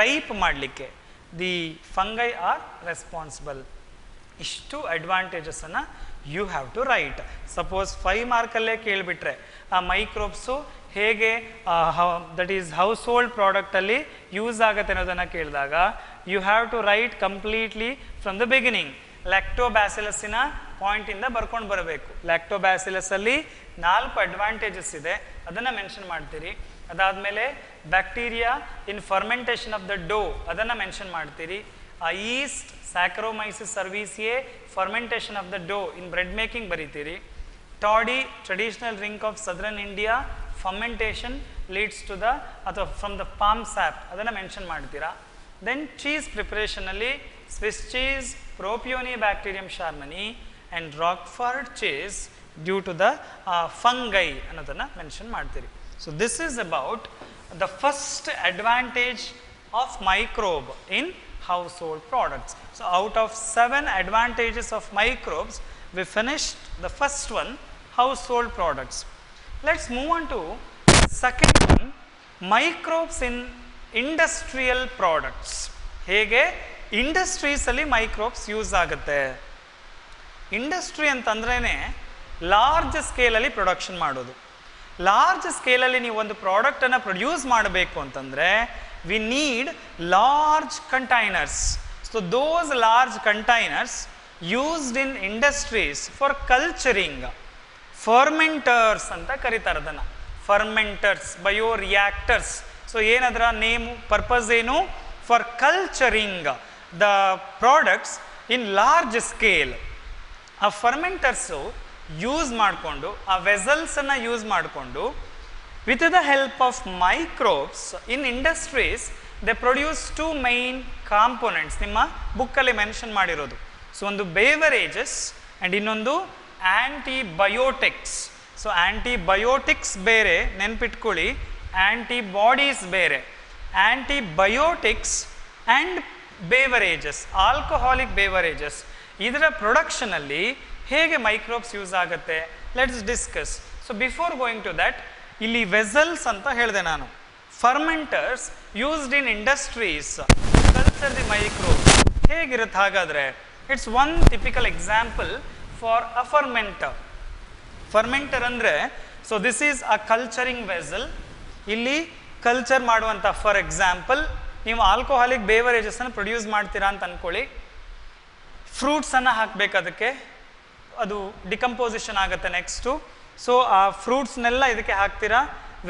Speaker 1: ರೈಪ್ ಮಾಡಲಿಕ್ಕೆ ದಿ ಫಂಗೈ ಆರ್ ರೆಸ್ಪಾನ್ಸಿಬಲ್. ಇಷ್ಟು ಅಡ್ವಾಂಟೇಜಸನ್ನು you have to write. Suppose 5 ಮಾರ್ಕಲ್ಲೇ ಕೇಳಿಬಿಟ್ರೆ ಆ ಮೈಕ್ರೋಬ್ಸು ಹೇಗೆ ದಟ್ ಈಸ್ ಹೌಸ್ ಹೋಲ್ಡ್ ಪ್ರಾಡಕ್ಟಲ್ಲಿ ಯೂಸ್ ಆಗುತ್ತೆ ಅನ್ನೋದನ್ನು ಕೇಳಿದಾಗ you have to write completely from the beginning. ಲ್ಯಾಕ್ಟೋಬ್ಯಾಸಿಲಸ್ಸಿನ ಪಾಯಿಂಟಿಂದ ಬರ್ಕೊಂಡು ಬರಬೇಕು. ಲ್ಯಾಕ್ಟೋಬ್ಯಾಸಿಲಸಲ್ಲಿ 4 ಅಡ್ವಾಂಟೇಜಸ್ ಇದೆ, ಅದನ್ನು ಮೆನ್ಷನ್ ಮಾಡ್ತೀರಿ. ಅದಾದಮೇಲೆ bacteria in fermentation of the dough ಅದನ್ನು ಮೆನ್ಷನ್ ಮಾಡ್ತೀರಿ. Yeast Saccharomyces cerevisiae fermentation of the dough in bread making ಬರೀತೀರಿ. Toddy traditional drink of southern India fermentation leads to the ಅಥವಾ ಫ್ರಮ್ ದ ಪಾಮ್ ಸ್ಯಾಪ್ ಅದನ್ನು mention ಮಾಡ್ತೀರಾ. Then cheese ಪ್ರಿಪರೇಷನಲ್ಲಿ Swiss cheese, Propionibacterium shermanii and Roquefort cheese due to the fungi ಅನ್ನೋದನ್ನು mention ಮಾಡ್ತೀರಿ. So this is about the first advantage of microbe in household products. So out of 7 advantages of microbes, we finished the first one, household products. Let's move on to second one, microbes in industrial products. ಹೇಗೆ industries ಅಲ್ಲಿ microbes use ಆಗುತ್ತೆ. Industry ಅಂತಂದ್ರೇ large ಸ್ಕೇಲಲ್ಲಿ production ಮಾಡೋದು. Large ಸ್ಕೇಲಲ್ಲಿ ನೀವು ಒಂದು ಪ್ರಾಡಕ್ಟನ್ನು produce ಮಾಡಬೇಕು ಅಂತಂದರೆ we need large containers. So those large containers used in industries for culturing, fermenters anta ಕರೀತಾರೆ ಅದನ್ನು. ಫರ್ಮೆಂಟರ್ಸ್, ಬಯೋರಿಯಾಕ್ಟರ್ಸ್. ಸೊ ಏನದರ ನೇಮು, ಪರ್ಪಸ್ ಏನು? For culturing the products in large scale. ಆ ಫರ್ಮೆಂಟರ್ಸು ಯೂಸ್ ಮಾಡಿಕೊಂಡು, ಆ ವೆಸಲ್ಸನ್ನು ಯೂಸ್ ಮಾಡಿಕೊಂಡು with the help of microbes in industries they produce 2 main components. ನಿಮ್ಮ ಬುಕ್ಕಲ್ಲಿ mention ಮಾಡಿರೋದು. ಸೊ ಒಂದು ಬೇವರೇಜಸ್ ಆ್ಯಂಡ್ ಇನ್ನೊಂದು ಆ್ಯಂಟಿಬಯೋಟಿಕ್ಸ್. ಸೊ ಆ್ಯಂಟಿಬಯೋಟಿಕ್ಸ್ ಬೇರೆ ನೆನ್ಪಿಟ್ಕೊಳ್ಳಿ, ಆ್ಯಂಟಿಬಾಡೀಸ್ ಬೇರೆ. Antibiotics and beverages, alcoholic beverages, ಇದರ ಪ್ರೊಡಕ್ಷನಲ್ಲಿ ಹೇಗೆ ಮೈಕ್ರೋಬ್ಸ್ ಯೂಸ್ ಆಗುತ್ತೆ, let's discuss. So before going to that, ಇಲ್ಲಿ ವೆಸಲ್ಸ್ ಅಂತ ಹೇಳಿದೆ ನಾನು. Fermenters used in industries culture the microbe ಹೇಗಿರುತ್ತೆ ಹಾಗಾದರೆ? It's one typical example for a fermenter. Fermenter ಅಂದರೆ, so this is a culturing vessel. ಇಲ್ಲಿ culture ಮಾಡುವಂಥ, ಫಾರ್ ಎಕ್ಸಾಂಪಲ್ ನೀವು ಆಲ್ಕೋಹಾಲಿಕ್ ಬೇವರೇಜಸನ್ನು ಪ್ರೊಡ್ಯೂಸ್ ಮಾಡ್ತೀರಾ ಅಂತ ಅಂದ್ಕೊಳ್ಳಿ. ಫ್ರೂಟ್ಸನ್ನು ಹಾಕಬೇಕು, ಅದಕ್ಕೆ ಅದು ಡಿಕಂಪೋಸಿಷನ್ ಆಗುತ್ತೆ ನೆಕ್ಸ್ಟು. ಸೊ ಆ ಫ್ರೂಟ್ಸ್ನೆಲ್ಲ ಇದಕ್ಕೆ ಹಾಕ್ತೀರಾ,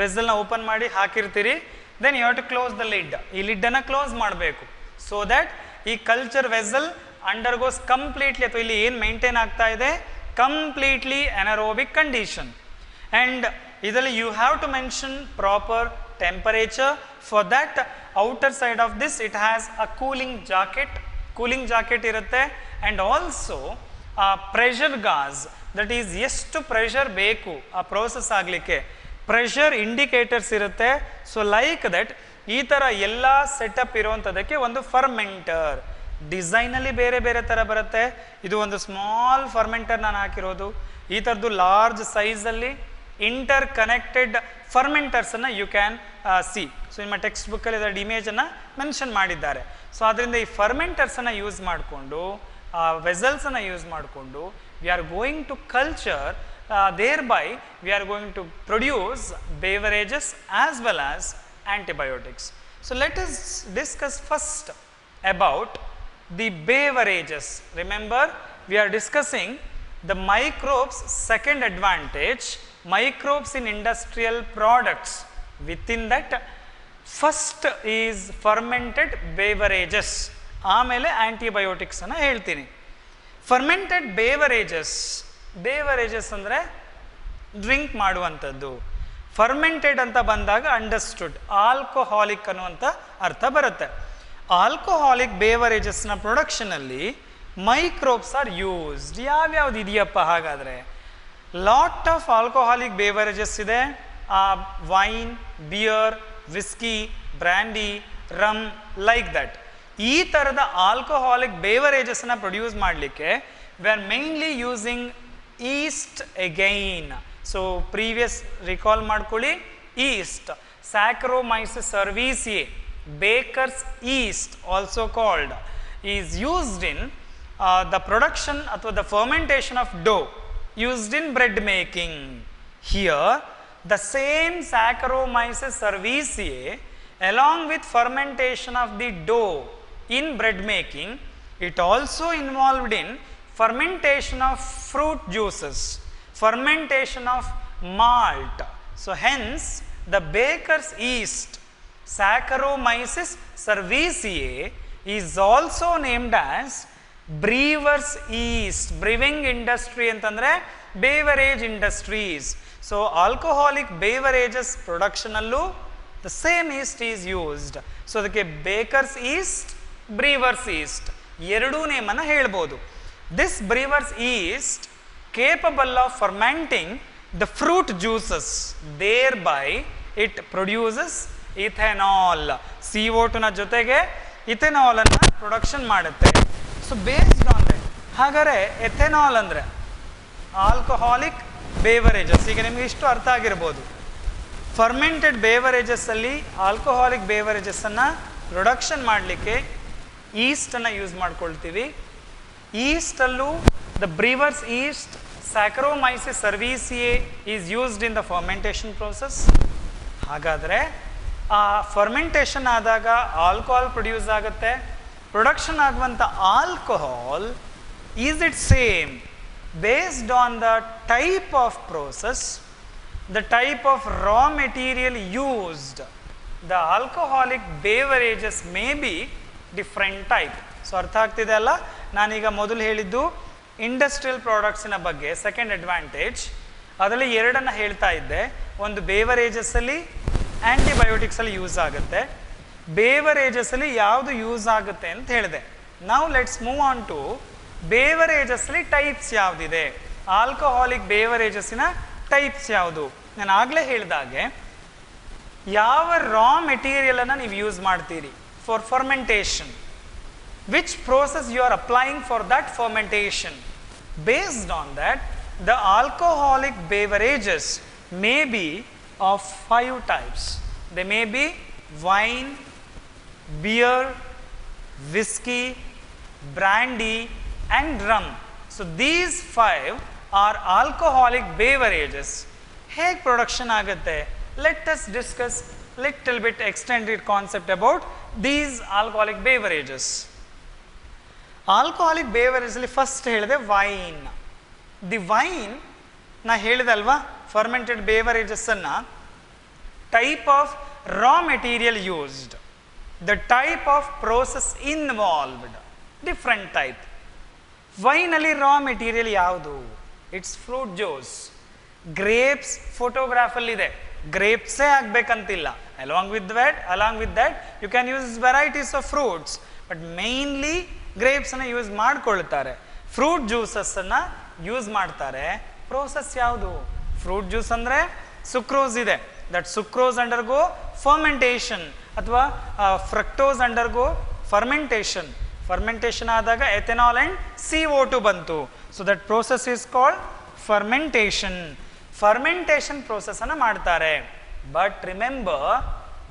Speaker 1: ವೆಸಲ್ನ ಓಪನ್ ಮಾಡಿ ಹಾಕಿರ್ತೀರಿ. Then you have to close the lid. ಈ ಲಿಡ್ಡನ್ನು ಕ್ಲೋಸ್ ಮಾಡಬೇಕು ಸೊ ದ್ಯಾಟ್ ಈ ಕಲ್ಚರ್ ವೆಸಲ್ ಅಂಡರ್ಗೋಸ್ ಕಂಪ್ಲೀಟ್ಲಿ, ಅಥವಾ ಇಲ್ಲಿ ಏನು ಮೇಂಟೈನ್ ಆಗ್ತಾ ಇದೆ, ಕಂಪ್ಲೀಟ್ಲಿ ಅನರೋಬಿಕ್ ಕಂಡೀಷನ್. ಆ್ಯಂಡ್ ಇದರಲ್ಲಿ you have to mention proper temperature. For that outer side of this it has a cooling jacket ಇರುತ್ತೆ. And also pressure gauge, that is ಎಷ್ಟು pressure ಬೇಕು ಆ ಪ್ರೋಸೆಸ್ ಆಗಲಿಕ್ಕೆ, ಪ್ರೆಷರ್ ಇಂಡಿಕೇಟರ್ಸ್ ಇರುತ್ತೆ. So like that ಈ ಥರ ಎಲ್ಲ ಸೆಟಪ್ ಇರೋವಂಥದ್ದಕ್ಕೆ ಒಂದು ಫರ್ಮೆಂಟರ್. ಡಿಸೈನಲ್ಲಿ ಬೇರೆ ಬೇರೆ ಥರ ಬರುತ್ತೆ. ಇದು ಒಂದು ಸ್ಮಾಲ್ ಫರ್ಮೆಂಟರ್ ನಾನು ಹಾಕಿರೋದು. ಈ ಥರದ್ದು ಲಾರ್ಜ್ ಸೈಜಲ್ಲಿ interconnected fermenters ಅನ್ನು you can see. ಸೊ ನಿಮ್ಮ ಟೆಕ್ಸ್ಟ್ ಬುಕ್ಕಲ್ಲಿ ಅದರ ಇಮೇಜನ್ನು ಮೆನ್ಷನ್ ಮಾಡಿದ್ದಾರೆ. ಸೊ ಅದರಿಂದ ಈ ಫರ್ಮೆಂಟರ್ಸನ್ನು ಯೂಸ್ ಮಾಡಿಕೊಂಡು ವೆಸಲ್ಸನ್ನು ಯೂಸ್ ಮಾಡಿಕೊಂಡು we are going to culture, thereby we are going to produce beverages as well as antibiotics. So let us discuss first about the beverages. Remember, we are discussing the microbes. Second advantage, microbes in industrial products. Within that, first is fermented beverages. ಆಮೇಲೆ antibiotics ಅನ್ನು ಹೇಳ್ತೀನಿ. Fermented beverages ಅಂದರೆ drink ಮಾಡುವಂಥದ್ದು. Fermented ಅಂತ ಬಂದಾಗ understood, alcoholic ಅನ್ನುವಂಥ ಅರ್ಥ ಬರುತ್ತೆ. ಆಲ್ಕೋಹಾಲಿಕ್ ಬೇವರೇಜಸ್ನ ಪ್ರೊಡಕ್ಷನಲ್ಲಿ ಮೈಕ್ರೋಬ್ಸ್ ಆರ್ ಯೂಸ್ಡ್. ಯಾವ್ಯಾವ್ದು ಇದೆಯಪ್ಪ ಹಾಗಾದರೆ? ಲಾಟ್ ಆಫ್ ಆಲ್ಕೋಹಾಲಿಕ್ ಬೇವರೇಜಸ್ ಇದೆ. Wine, beer, whisky, brandy, rum, like that. ಈ ಥರದ ಆಲ್ಕೋಹಾಲಿಕ್ ಬೇವರೇಜಸ್ನ ಪ್ರೊಡ್ಯೂಸ್ ಮಾಡಲಿಕ್ಕೆ we are mainly using yeast again. So previous recall ಮಾಡ್ಕೊಳ್ಳಿ, yeast, Saccharomyces cerevisiae, baker's yeast also called, is used in the production ಅಥವಾ the fermentation of dough used in bread making. Here the same Saccharomyces cerevisiae along with fermentation of the dough in bread making, it also involved in fermentation of fruit juices, fermentation of malt. So hence the baker's yeast Saccharomyces cerevisiae is also named as brewer's yeast. Brewing industry ಅಂತಂದರೆ beverage industries. So alcoholic beverages ಪ್ರೊಡಕ್ಷನಲ್ಲೂ the same yeast is used. So ಅದಕ್ಕೆ baker's yeast, brewer's yeast ಎರಡೂ ನೇಮನ್ನು ಹೇಳ್ಬೋದು. This brewer's yeast capable of fermenting the fruit juices, thereby it produces ethanol. CO2ನ ಜೊತೆಗೆ ಇಥೆನಾಲನ್ನು production ಮಾಡುತ್ತೆ. ಸೊ ಬೇಸ್ಡ್ ಆನ್ ದಟ್, ಹಾಗಾದರೆ ಎಥೆನಾಲ್ ಅಂದರೆ ಆಲ್ಕೋಹಾಲಿಕ್ ಬೇವರೇಜಸ್. ಈಗ ನಿಮಗೆ ಇಷ್ಟು ಅರ್ಥ ಆಗಿರ್ಬೋದು. ಫರ್ಮೆಂಟೆಡ್ ಬೇವರೇಜಸ್ಸಲ್ಲಿ ಆಲ್ಕೋಹಾಲಿಕ್ ಬೇವರೇಜಸ್ಸನ್ನು ಪ್ರೊಡಕ್ಷನ್ ಮಾಡಲಿಕ್ಕೆ ಈಸ್ಟನ್ನು ಯೂಸ್ ಮಾಡ್ಕೊಳ್ತೀವಿ. ಈಸ್ಟಲ್ಲೂ the brewer's yeast Saccharomyces cerevisiae is used in the fermentation process. ಹಾಗಾದರೆ ಆ ಫರ್ಮೆಂಟೇಷನ್ ಆದಾಗ ಆಲ್ಕೋಹಾಲ್ ಪ್ರೊಡ್ಯೂಸ್ ಆಗುತ್ತೆ. ಪ್ರೊಡಕ್ಷನ್ ಆಗುವಂಥ alcohol is it same based on the type of process, the type of raw material used. The alcoholic beverages may be different type. So ಅರ್ಥ ಆಗ್ತಿದೆ ಅಲ್ಲ? ನಾನೀಗ ಮೊದಲು ಹೇಳಿದ್ದು ಇಂಡಸ್ಟ್ರಿಯಲ್ ಪ್ರಾಡಕ್ಟ್ಸಿನ ಬಗ್ಗೆ ಸೆಕೆಂಡ್ ಅಡ್ವಾಂಟೇಜ್. ಅದರಲ್ಲಿ ಎರಡನ್ನು ಹೇಳ್ತಾ ಇದ್ದೆ. ಒಂದು ಬೇವರೇಜಸ್ಸಲ್ಲಿ, ಆ್ಯಂಟಿಬಯೋಟಿಕ್ಸಲ್ಲಿ ಯೂಸ್ ಆಗುತ್ತೆ. ಬೇವರೇಜಸ್ಸಲ್ಲಿ ಯಾವುದು ಯೂಸ್ ಆಗುತ್ತೆ ಅಂತ ಹೇಳಿದೆ. ನಾವು ಲೆಟ್ಸ್ ಮೂವ್ ಆನ್ ಟು ಬೇವರೇಜಸ್ಸಲ್ಲಿ ಟೈಪ್ಸ್ ಯಾವುದಿದೆ, ಆಲ್ಕೋಹಾಲಿಕ್ ಬೇವರೇಜಸ್ಸಿನ ಟೈಪ್ಸ್ ಯಾವುದು. ನಾನು ಆಗಲೇ ಹೇಳಿದಾಗೆ ಯಾವ ರಾ ಮೆಟೀರಿಯಲನ್ನು ನೀವು ಯೂಸ್ ಮಾಡ್ತೀರಿ for fermentation, which process you are applying for that fermentation. Based on that the alcoholic beverages may be of 5 types. They may be wine, beer, whiskey, brandy and rum. So these 5 are alcoholic beverages. ಹೇಗೆ production ಆಗುತ್ತೆ? Let us discuss little bit extended concept about these alcoholic beverages. Alcoholic beverages ಅಲ್ಲಿ first ಹೇಳಿದೆ wine. The wine ನಾ ಹೇಳಿದಲ್ವಾ, fermented ಬೇವರೇಜಸ್ಸನ್ನು type of raw material used, the type of process involved, different type. ವೈನಲ್ಲಿ raw material ಯಾವುದು? It's fruit juice. Grapes ಫೋಟೋಗ್ರಾಫಲ್ಲಿದೆ, ಗ್ರೇಪ್ಸೇ ಆಗಬೇಕಂತಿಲ್ಲ. Along with that you can use varieties of fruits, but mainly ಗ್ರೇಪ್ಸನ್ನು use ಮಾಡ್ಕೊಳ್ತಾರೆ. Fruit ಜ್ಯೂಸಸ್ಸನ್ನು use ಮಾಡ್ತಾರೆ. Process ಯಾವುದು? ಫ್ರೂಟ್ ಜ್ಯೂಸ್ ಅಂದರೆ ಸುಕ್ರೋಸ್ ಇದೆ, ದಟ್ ಸುಕ್ರೋಸ್ ಅಂಡರ್ಗೋ ಫರ್ಮೆಂಟೇಷನ್, ಅಥವಾ ಫ್ರಕ್ಟೋಸ್ ಅಂಡರ್ಗೋ ಫರ್ಮೆಂಟೇಷನ್. ಫರ್ಮೆಂಟೇಷನ್ ಆದಾಗ ಎಥೆನಾಲ್ ಆ್ಯಂಡ್ CO2 ಬಂತು. So that process is called fermentation. Fermentation ಪ್ರೋಸೆಸ್ಸನ್ನು ಮಾಡ್ತಾರೆ. But remember,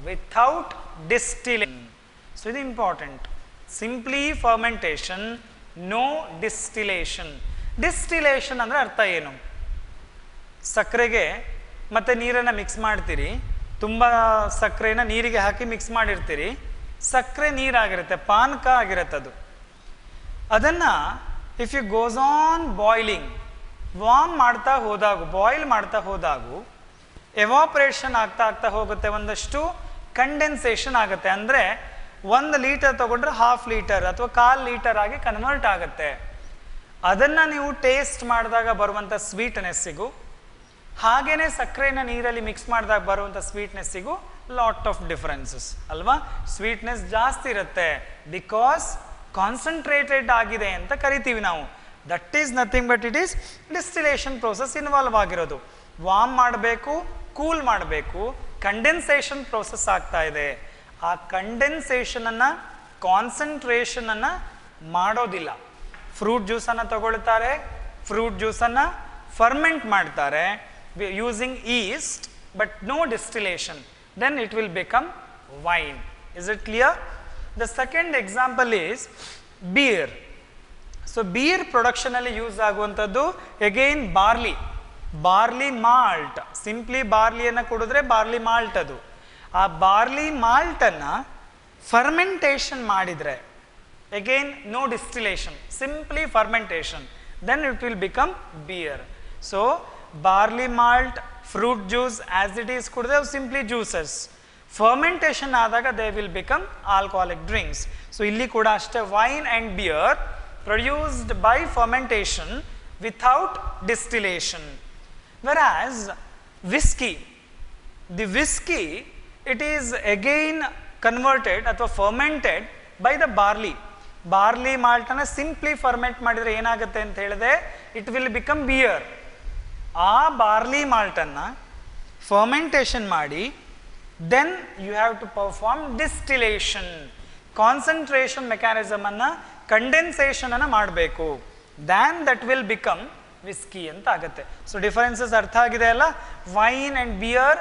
Speaker 1: without distillation. So ಇದು important. Simply fermentation, no distillation. Distillation ಅಂದರೆ ಅರ್ಥ ಏನು? ಸಕ್ಕರೆಗೆ ಮತ್ತು ನೀರನ್ನು ಮಿಕ್ಸ್ ಮಾಡ್ತೀರಿ, ತುಂಬ ಸಕ್ಕರೆನ ನೀರಿಗೆ ಹಾಕಿ ಮಿಕ್ಸ್ ಮಾಡಿರ್ತೀರಿ, ಸಕ್ಕರೆ ನೀರಾಗಿರುತ್ತೆ, ಪಾನಕ ಆಗಿರುತ್ತೆ. ಅದನ್ನು if you goes on boiling, warm ಮಾಡ್ತಾ ಹೋದಾಗೂ, ಬಾಯ್ಲ್ ಮಾಡ್ತಾ ಹೋದಾಗೂ ಎವಾಪ್ರೇಷನ್ ಆಗ್ತಾ ಆಗ್ತಾ ಹೋಗುತ್ತೆ, ಒಂದಷ್ಟು ಕಂಡೆನ್ಸೇಷನ್ ಆಗುತ್ತೆ. ಅಂದರೆ 1 ಲೀಟರ್ ತಗೊಂಡ್ರೆ 1/2 ಲೀಟರ್ ಅಥವಾ 1/4 ಲೀಟರ್ ಆಗಿ ಕನ್ವರ್ಟ್ ಆಗುತ್ತೆ. ಅದನ್ನು ನೀವು ಟೇಸ್ಟ್ ಮಾಡಿದಾಗ ಬರುವಂಥ ಸ್ವೀಟ್ನೆಸ್ಸಿಗೂ, ಹಾಗೇ ಸಕ್ಕರೆನ ನೀರಲ್ಲಿ ಮಿಕ್ಸ್ ಮಾಡಿದಾಗ ಬರುವಂಥ ಸ್ವೀಟ್ನೆಸ್ಸಿಗೂ ಲಾಟ್ ಆಫ್ ಡಿಫರೆನ್ಸಸ್ ಅಲ್ವಾ? ಸ್ವೀಟ್ನೆಸ್ ಜಾಸ್ತಿ ಇರುತ್ತೆ, ಬಿಕಾಸ್ ಕಾನ್ಸಂಟ್ರೇಟೆಡ್ ಆಗಿದೆ ಅಂತ ಕರಿತೀವಿ ನಾವು. That is nothing but it is distillation process involve ಆಗಿರೋದು. ವಾರ್ಮ್ ಮಾಡಬೇಕು, ಕೂಲ್ ಮಾಡಬೇಕು, ಕಂಡೆನ್ಸೇಷನ್ ಪ್ರೋಸೆಸ್ ಆಗ್ತಾ ಇದೆ. ಆ ಕಂಡೆನ್ಸೇಷನನ್ನು, ಕಾನ್ಸಂಟ್ರೇಷನನ್ನು ಮಾಡೋದಿಲ್ಲ. ಫ್ರೂಟ್ ಜ್ಯೂಸನ್ನು ತಗೊಳ್ತಾರೆ, ಫ್ರೂಟ್ ಜ್ಯೂಸನ್ನು ಫರ್ಮೆಂಟ್ ಮಾಡ್ತಾರೆ using yeast, but no distillation. then it will become wine. Is it clear? The second example is beer. So beer production alli use aguvanthaddu again barley malt. Simply barley anna kududre barley malt adu. ಆ barley malt anna fermentation madidre, again no distillation, simply fermentation, then it will become beer. So barley malt, fruit juice as it is kudde simply juices. Fermentation adaga they will become alcoholic drinks. So illi kuda ashte wine and beer produced by fermentation without distillation. Whereas whiskey, the whiskey, it is again converted athwa fermented by the barley malt ana simply ferment madidre enagutte anta helide, it will become beer. ಆ barley ಮಾಲ್ಟನ್ನು fermentation ಮಾಡಿ, then you have to perform distillation, concentration ಮೆಕ್ಯಾನಿಸಮನ್ನು, ಕಂಡೆನ್ಸೇಷನನ್ನು ಮಾಡಬೇಕು. Then that will become whisky ಅಂತ ಆಗುತ್ತೆ. So differences ಅರ್ಥ ಆಗಿದೆ ಅಲ್ಲ? Wine and beer,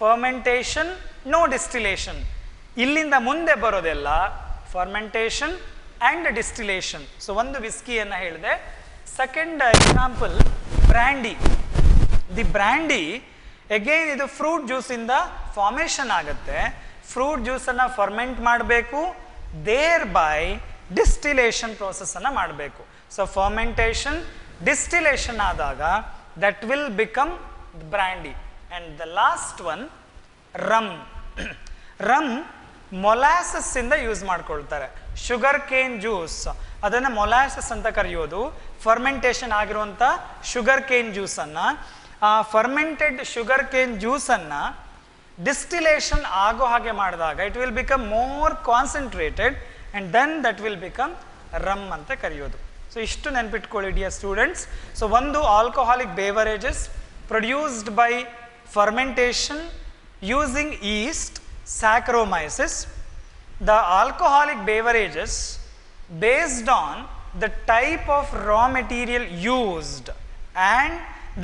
Speaker 1: fermentation, no distillation. ಇಲ್ಲಿಂದ ಮುಂದೆ ಬರೋದೆಲ್ಲ ಫರ್ಮೆಂಟೇಷನ್ ಆ್ಯಂಡ್ ಡಿಸ್ಟಿಲೇಷನ್. ಸೊ ಒಂದು ವಿಸ್ಕಿಯನ್ನು ಹೇಳಿದೆ. Second example brandy. The brandy again ಇದು ಫ್ರೂಟ್ ಜ್ಯೂಸಿಂದ ಫಾರ್ಮೇಷನ್ ಆಗುತ್ತೆ. ಫ್ರೂಟ್ ಜ್ಯೂಸನ್ನು ಫರ್ಮೆಂಟ್ ಮಾಡಬೇಕು, ದೇರ್ ಬೈ ಡಿಸ್ಟಿಲೇಷನ್ ಪ್ರೋಸೆಸ್ಸನ್ನು ಮಾಡಬೇಕು. ಸೊ ಫರ್ಮೆಂಟೇಷನ್, ಡಿಸ್ಟಿಲೇಷನ್ ಆದಾಗ that will become brandy. And the last one rum. Rum molasses ಇಂದ ಯೂಸ್ ಮಾಡ್ಕೊಳ್ತಾರೆ. ಶುಗರ್ ಕೇನ್ ಜ್ಯೂಸ್, ಅದನ್ನು ಮೊಲಾಸಸ್ ಅಂತ ಕರೆಯೋದು. ಫರ್ಮೆಂಟೇಷನ್ ಆಗಿರುವಂಥ ಶುಗರ್ ಕೇನ್ ಜ್ಯೂಸನ್ನು, ಆ ಫರ್ಮೆಂಟೆಡ್ ಶುಗರ್ ಕೇನ್ ಜ್ಯೂಸನ್ನು ಡಿಸ್ಟಿಲೇಷನ್ ಆಗೋ ಹಾಗೆ ಮಾಡಿದಾಗ it will become more concentrated and then that will become rum ಅಂತ ಕರೆಯೋದು. ಸೊ ಇಷ್ಟು ನೆನ್ಪಿಟ್ಕೊಳ್ಳಿ ಡಿಯರ್ ಸ್ಟೂಡೆಂಟ್ಸ್. ಸೊ ಒಂದು alcoholic beverages produced by fermentation using yeast, Saccharomyces. The alcoholic beverages based on the type of raw material used and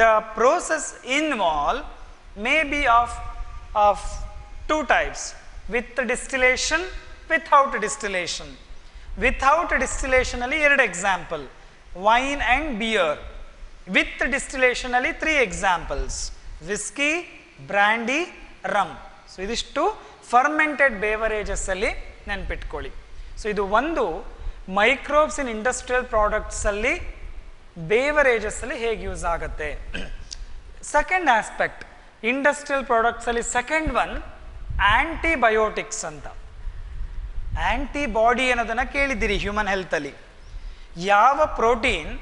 Speaker 1: the process involved may be of two types, with distillation, without distillation. Without distillation alli ಎರಡು example, wine and beer. With distillation alli 3 examples, whiskey, brandy, rum. So ಇದಿಷ್ಟು fermented beverages ಅಲ್ಲಿ ನೆನ್ಪಿಟ್ಕೊಳ್ಳಿ. So ಇದು ಒಂದು microbes in industrial products ಅಲ್ಲಿ beverages ಅಲ್ಲಿ ಹೇಗೆ use ಆಗುತ್ತೆ. ಸೆಕೆಂಡ್ ಆಸ್ಪೆಕ್ಟ್ ಇಂಡಸ್ಟ್ರಿಯಲ್ ಪ್ರಾಡಕ್ಟ್ಸ್ ಅಲ್ಲಿ ಸೆಕೆಂಡ್ ಒನ್ ಆಂಟಿಬಯೋಟಿಕ್ಸ್ ಅಂತ. ಆಂಟಿಬಾಡಿ ಅನ್ನೋದನ್ನು ಕೇಳಿದ್ದೀರಿ ಹ್ಯೂಮನ್ ಹೆಲ್ತಲ್ಲಿ. ಯಾವ ಪ್ರೋಟೀನ್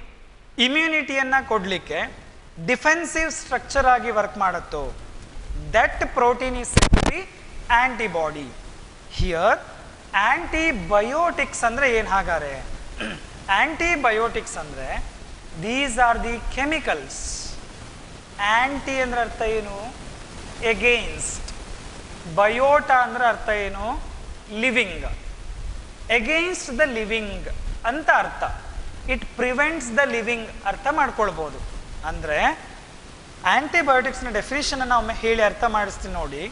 Speaker 1: ಇಮ್ಯುನಿಟಿಯನ್ನು ಕೊಡಲಿಕ್ಕೆ ಡಿಫೆನ್ಸಿವ್ ಸ್ಟ್ರಕ್ಚರ್ ಆಗಿ work ಮಾಡುತ್ತೋ that protein is said to be antibody. Here antibiotics ಅಂದ್ರೆ ಏನು ಹಾಗಾರೆ? antibiotics ಅಂದ್ರೆ these are the chemicals. anti ಅಂದ್ರೆ ಅರ್ಥ ಏನು? against. biota ಅಂದ್ರೆ ಅರ್ಥ ಏನು? living. against the living ಅಂತ ಅರ್ಥ. it prevents the living ಅರ್ಥ ಮಾಡ್ಕೊಳ್ಬೋದು. ಅಂದರೆ ಆ್ಯಂಟಿಬಯೋಟಿಕ್ಸ್ನ ಡೆಫಿನಿಷನನ್ನು ಒಮ್ಮೆ ಹೇಳಿ ಅರ್ಥ ಮಾಡಿಸ್ತೀನಿ ನೋಡಿ.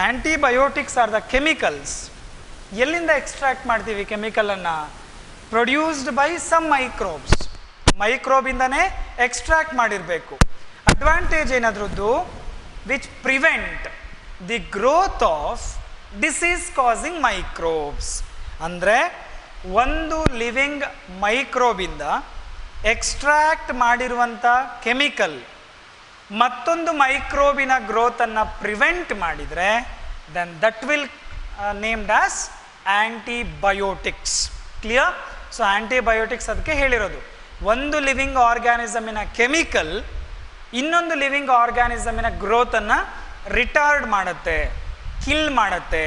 Speaker 1: Antibiotics are the chemicals. ಎಲ್ಲಿಂದ ಎಕ್ಸ್ಟ್ರಾಕ್ಟ್ ಮಾಡ್ತೀವಿ ಕೆಮಿಕಲನ್ನು? Produced by some microbes. ಮೈಕ್ರೋಬಿಂದನೇ ಎಕ್ಸ್ಟ್ರಾಕ್ಟ್ ಮಾಡಿರಬೇಕು. ಅಡ್ವಾಂಟೇಜ್ ಏನಾದ್ರದ್ದು? Which prevent the growth of disease causing microbes. ಅಂದರೆ ಒಂದು ಲಿವಿಂಗ್ ಮೈಕ್ರೋಬಿಂದ ಎಕ್ಸ್ಟ್ರಾಕ್ಟ್ ಮಾಡಿರುವಂಥ ಕೆಮಿಕಲ್ ಮತ್ತೊಂದು ಮೈಕ್ರೋಬಿನ ಗ್ರೋತನ್ನು ಪ್ರಿವೆಂಟ್ ಮಾಡಿದರೆ then that will named as antibiotics. Clear? So antibiotics ಅದಕ್ಕೆ ಹೇಳಿರೋದು. ಒಂದು ಲಿವಿಂಗ್ ಆರ್ಗ್ಯಾನಿಸಮಿನ ಕೆಮಿಕಲ್ ಇನ್ನೊಂದು ಲಿವಿಂಗ್ ಆರ್ಗ್ಯಾನಿಸಮಿನ ಗ್ರೋತನ್ನು ರಿಟಾರ್ಡ್ ಮಾಡುತ್ತೆ, ಕಿಲ್ ಮಾಡುತ್ತೆ.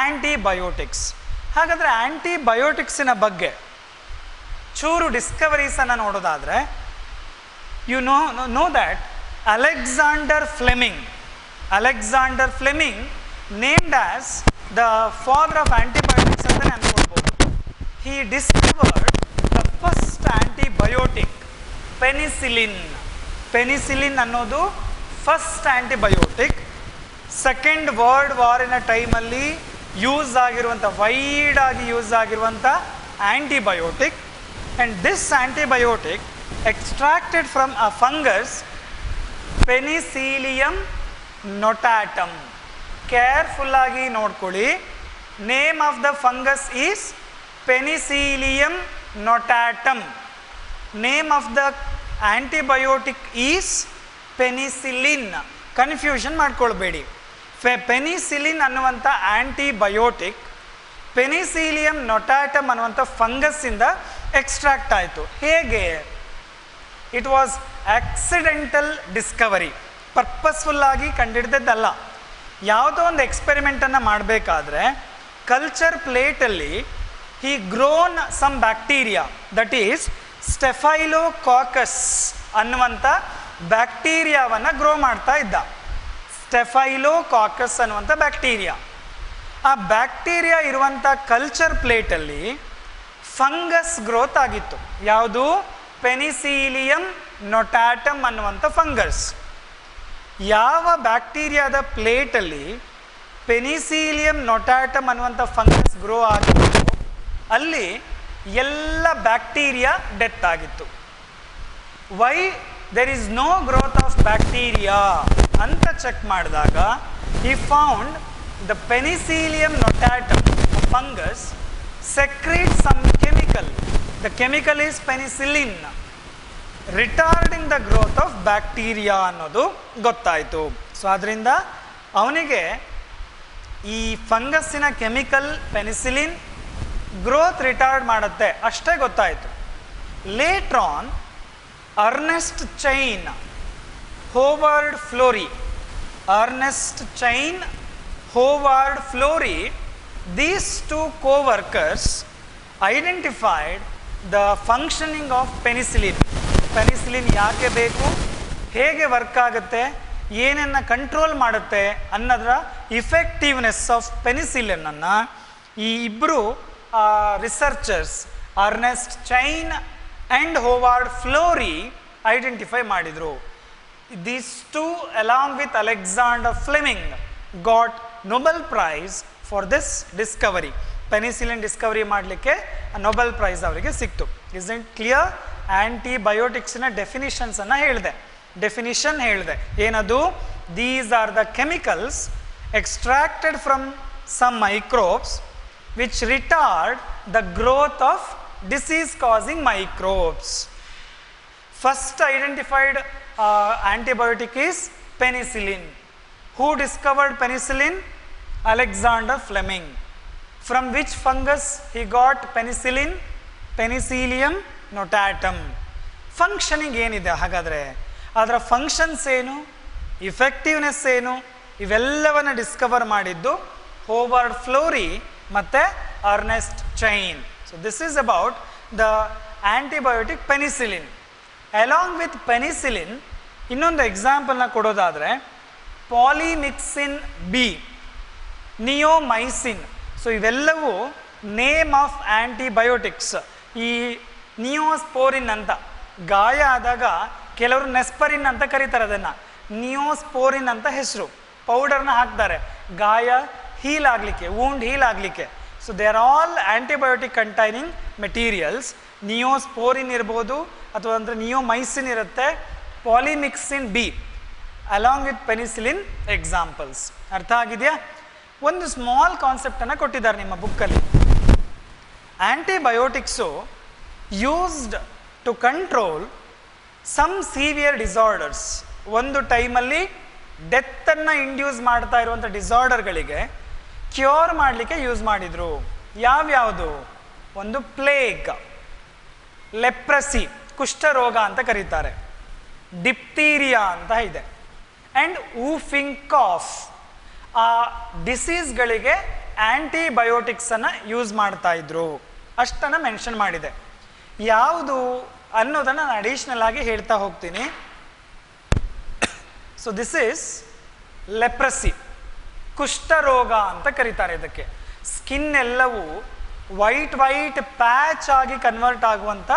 Speaker 1: ಆ್ಯಂಟಿಬಯೋಟಿಕ್ಸ್. ಹಾಗಾದರೆ ಆ್ಯಂಟಿಬಯೋಟಿಕ್ಸಿನ ಬಗ್ಗೆ ಚೂರು ಡಿಸ್ಕವರೀಸನ್ನು ನೋಡೋದಾದರೆ, you know that Alexander Fleming named as the father of antibiotics ಅಂತಲೇ ಅಂದ್ಕೊಳ್ಬೋದು. He discovered the first antibiotic penicillin ಅನ್ನೋದು ಫಸ್ಟ್ ಆ್ಯಂಟಿಬಯೋಟಿಕ್. ಸೆಕೆಂಡ್ ವರ್ಲ್ಡ್ ವಾರಿನ ಟೈಮಲ್ಲಿ ವೈಡ್ ಆಗಿ ಯೂಸ್ ಆಗಿರುವಂಥ antibiotic. And this antibiotic extracted from a fungus Penicillium notatum. ಕೇರ್ಫುಲ್ಲಾಗಿ ನೋಡ್ಕೊಳ್ಳಿ. Name of the fungus is Penicillium notatum. Name of the antibiotic is penicillin. Confusion ಮಾಡ್ಕೊಳ್ಬೇಡಿ. Penicillin ಅನ್ನುವಂಥ antibiotic Penicillium notatum ಅನ್ನುವಂಥ ಫಂಗಸ್ಸಿಂದ ಎಕ್ಸ್ಟ್ರಾಕ್ಟ್ ಆಯಿತು. ಹೇಗೆ? It was accidental discovery. ಪರ್ಪಸ್ಫುಲ್ಲಾಗಿ ಕಂಡುಹಿಡಿದದ್ದಲ್ಲ. ಯಾವುದೋ ಒಂದು ಎಕ್ಸ್ಪೆರಿಮೆಂಟನ್ನು ಮಾಡಬೇಕಾದ್ರೆ ಕಲ್ಚರ್ ಪ್ಲೇಟಲ್ಲಿ he grown some bacteria, that is Staphylococcus ಅನ್ನುವಂಥ ಬ್ಯಾಕ್ಟೀರಿಯಾವನ್ನು ಗ್ರೋ ಮಾಡ್ತಾ ಇದ್ದ. ಸ್ಟೆಫೈಲೋಕಾಕಸ್ ಅನ್ನುವಂಥ ಬ್ಯಾಕ್ಟೀರಿಯಾ. ಆ ಬ್ಯಾಕ್ಟೀರಿಯಾ ಇರುವಂಥ ಕಲ್ಚರ್ ಪ್ಲೇಟಲ್ಲಿ ಫಂಗಸ್ ಗ್ರೋತ್ ಆಗಿತ್ತು. ಯಾವುದು? ಪೆನಿಸಿಲಿಯಂ ನೊಟ್ಯಾಟಮ್ ಅನ್ನುವಂಥ ಫಂಗಸ್. ಯಾವ ಬ್ಯಾಕ್ಟೀರಿಯಾದ ಪ್ಲೇಟಲ್ಲಿ ಪೆನಿಸಿಲಿಯಂ ನೊಟ್ಯಾಟಮ್ ಅನ್ನುವಂಥ ಫಂಗಸ್ ಗ್ರೋ ಆಗಿತ್ತು ಅಲ್ಲಿ ಎಲ್ಲ ಬ್ಯಾಕ್ಟೀರಿಯಾ ಡೆತ್ ಆಗಿತ್ತು. Why there is no growth of bacteria ಅಂತ ಚೆಕ್ ಮಾಡಿದಾಗ he found the Penicillium notatum, a fungus, secretes some chemical. The chemical is penicillin, retarding the growth of bacteria ಅನ್ನೋದು ಗೊತ್ತಾಯಿತು. So ಅದರಿಂದ ಅವನಿಗೆ ಈ ಫಂಗಸ್ಸಿನ ಕೆಮಿಕಲ್ ಪೆನಿಸಿಲಿನ್ ಗ್ರೋತ್ ರಿಟಾರ್ಡ್ ಮಾಡುತ್ತೆ ಅಷ್ಟೇ ಗೊತ್ತಾಯಿತು. Later on Ernst chain, Howard Florey, these two co-workers identified the functioning of penicillin. Penicillin ಯಾಕೆ ಬೇಕು, ಹೇಗೆ ವರ್ಕ್ ಆಗುತ್ತೆ, ಏನನ್ನು ಕಂಟ್ರೋಲ್ ಮಾಡುತ್ತೆ ಅನ್ನೋದರ ಇಫೆಕ್ಟಿವ್ನೆಸ್ ಆಫ್ ಪೆನಿಸಿಲಿನನ್ನು ಈ ಇಬ್ಬರು researchers Ernst chain and Howard Florey identify ಮಾಡಿದರು. These two along with Alexander Fleming got Nobel Prize for this discovery. Penicillin discovery ಮಾಡಲಿಕ್ಕೆ ನೊಬೆಲ್ ಪ್ರೈಸ್ ಅವರಿಗೆ ಸಿಕ್ತು. Is it clear? ಆ್ಯಂಟಿಬಯೋಟಿಕ್ಸ್ನ ಡೆಫಿನಿಷನ್ಸನ್ನು ಹೇಳಿದೆ. ಏನದು? These are the chemicals extracted from some microbes which retard the growth of disease causing microbes. First identified antibiotic is penicillin. Who discovered penicillin? Alexander Fleming. From which fungus he got penicillin? Penicillium notatum. Functioning ಏನಿದೆ ಹಾಗಾದರೆ, ಅದರ functions ಏನು, effectiveness ಏನು, ಇವೆಲ್ಲವನ್ನು Discover ಮಾಡಿದ್ದು Howard Florey ಮತ್ತು Ernst chain. So this is about the antibiotic penicillin. Along with penicillin ಇನ್ನೊಂದು ಎಕ್ಸಾಂಪಲ್ನ ಕೊಡೋದಾದರೆ ಪಾಲಿಮಿಕ್ಸಿನ್ B, ನಿಯೋಮೈಸಿನ್. So ಇವೆಲ್ಲವೂ ನೇಮ್ ಆಫ್ ಆ್ಯಂಟಿಬಯೋಟಿಕ್ಸ್. ಈ ನಿಯೋಸ್ಪೋರಿನ್ ಅಂತ ಗಾಯ ಆದಾಗ ಕೆಲವರು ನೆಸ್ಪರಿನ್ ಅಂತ ಕರೀತಾರೆ ಅದನ್ನು. ನಿಯೋಸ್ಪೋರಿನ್ ಅಂತ ಹೆಸರು. ಪೌಡರ್ನ ಹಾಕ್ತಾರೆ ಗಾಯ ಹೀಲ್ ಆಗಲಿಕ್ಕೆ, ವೂಂಡ್ ಹೀಲ್ ಆಗಲಿಕ್ಕೆ. So they are all antibiotic containing materials. Neosporin ಇರ್ಬೋದು, ಅಥವಾ ಅಂದರೆ ನಿಯೋಮೈಸಿನ್ ಇರುತ್ತೆ, polymyxin B along with penicillin examples. ಅರ್ಥ ಆಗಿದೆಯಾ? ಒಂದು ಸ್ಮಾಲ್ ಕಾನ್ಸೆಪ್ಟನ್ನು ಕೊಟ್ಟಿದ್ದಾರೆ ನಿಮ್ಮ ಬುಕ್ಕಲ್ಲಿ. Antibiotics used to control some severe disorders. ಒಂದು ಟೈಮಲ್ಲಿ ಡೆತ್ತನ್ನು ಇಂಡ್ಯೂಸ್ ಮಾಡ್ತಾ ಇರುವಂಥ ಡಿಸಾರ್ಡರ್ಗಳಿಗೆ ಕ್ಯೂರ್ ಮಾಡಲಿಕ್ಕೆ ಯೂಸ್ ಮಾಡಿದರು. ಯಾವ್ಯಾವುದು? ಒಂದು ಪ್ಲೇಗ್, ಲೆಪ್ರಸಿ ಕುಷ್ಠರೋಗ ಅಂತ ಕರೀತಾರೆ, ಡಿಪ್ತೀರಿಯಾ ಅಂತ ಇದೆ, ಆ್ಯಂಡ್ ಊಫಿಂಗ್ ಕಾಫ್. ಆ ಡಿಸೀಸ್ಗಳಿಗೆ ಆ್ಯಂಟಿಬಯೋಟಿಕ್ಸನ್ನು ಯೂಸ್ ಮಾಡ್ತಾ ಇದ್ರು. ಅಷ್ಟನ್ನು ಮೆನ್ಷನ್ ಮಾಡಿದೆ. ಯಾವುದು ಅನ್ನೋದನ್ನು ನಾನು ಅಡಿಷ್ನಲ್ ಆಗಿ ಹೇಳ್ತಾ ಹೋಗ್ತೀನಿ. ಸೊ ದಿಸ್ ಈಸ್ ಲೆಪ್ರಸಿ, ಕುಷ್ಠರೋಗ ಅಂತ ಕರೀತಾರೆ ಇದಕ್ಕೆ. ಸ್ಕಿನ್ ಎಲ್ಲವೂ ವೈಟ್ ಪ್ಯಾಚ್ ಆಗಿ ಕನ್ವರ್ಟ್ ಆಗುವಂಥ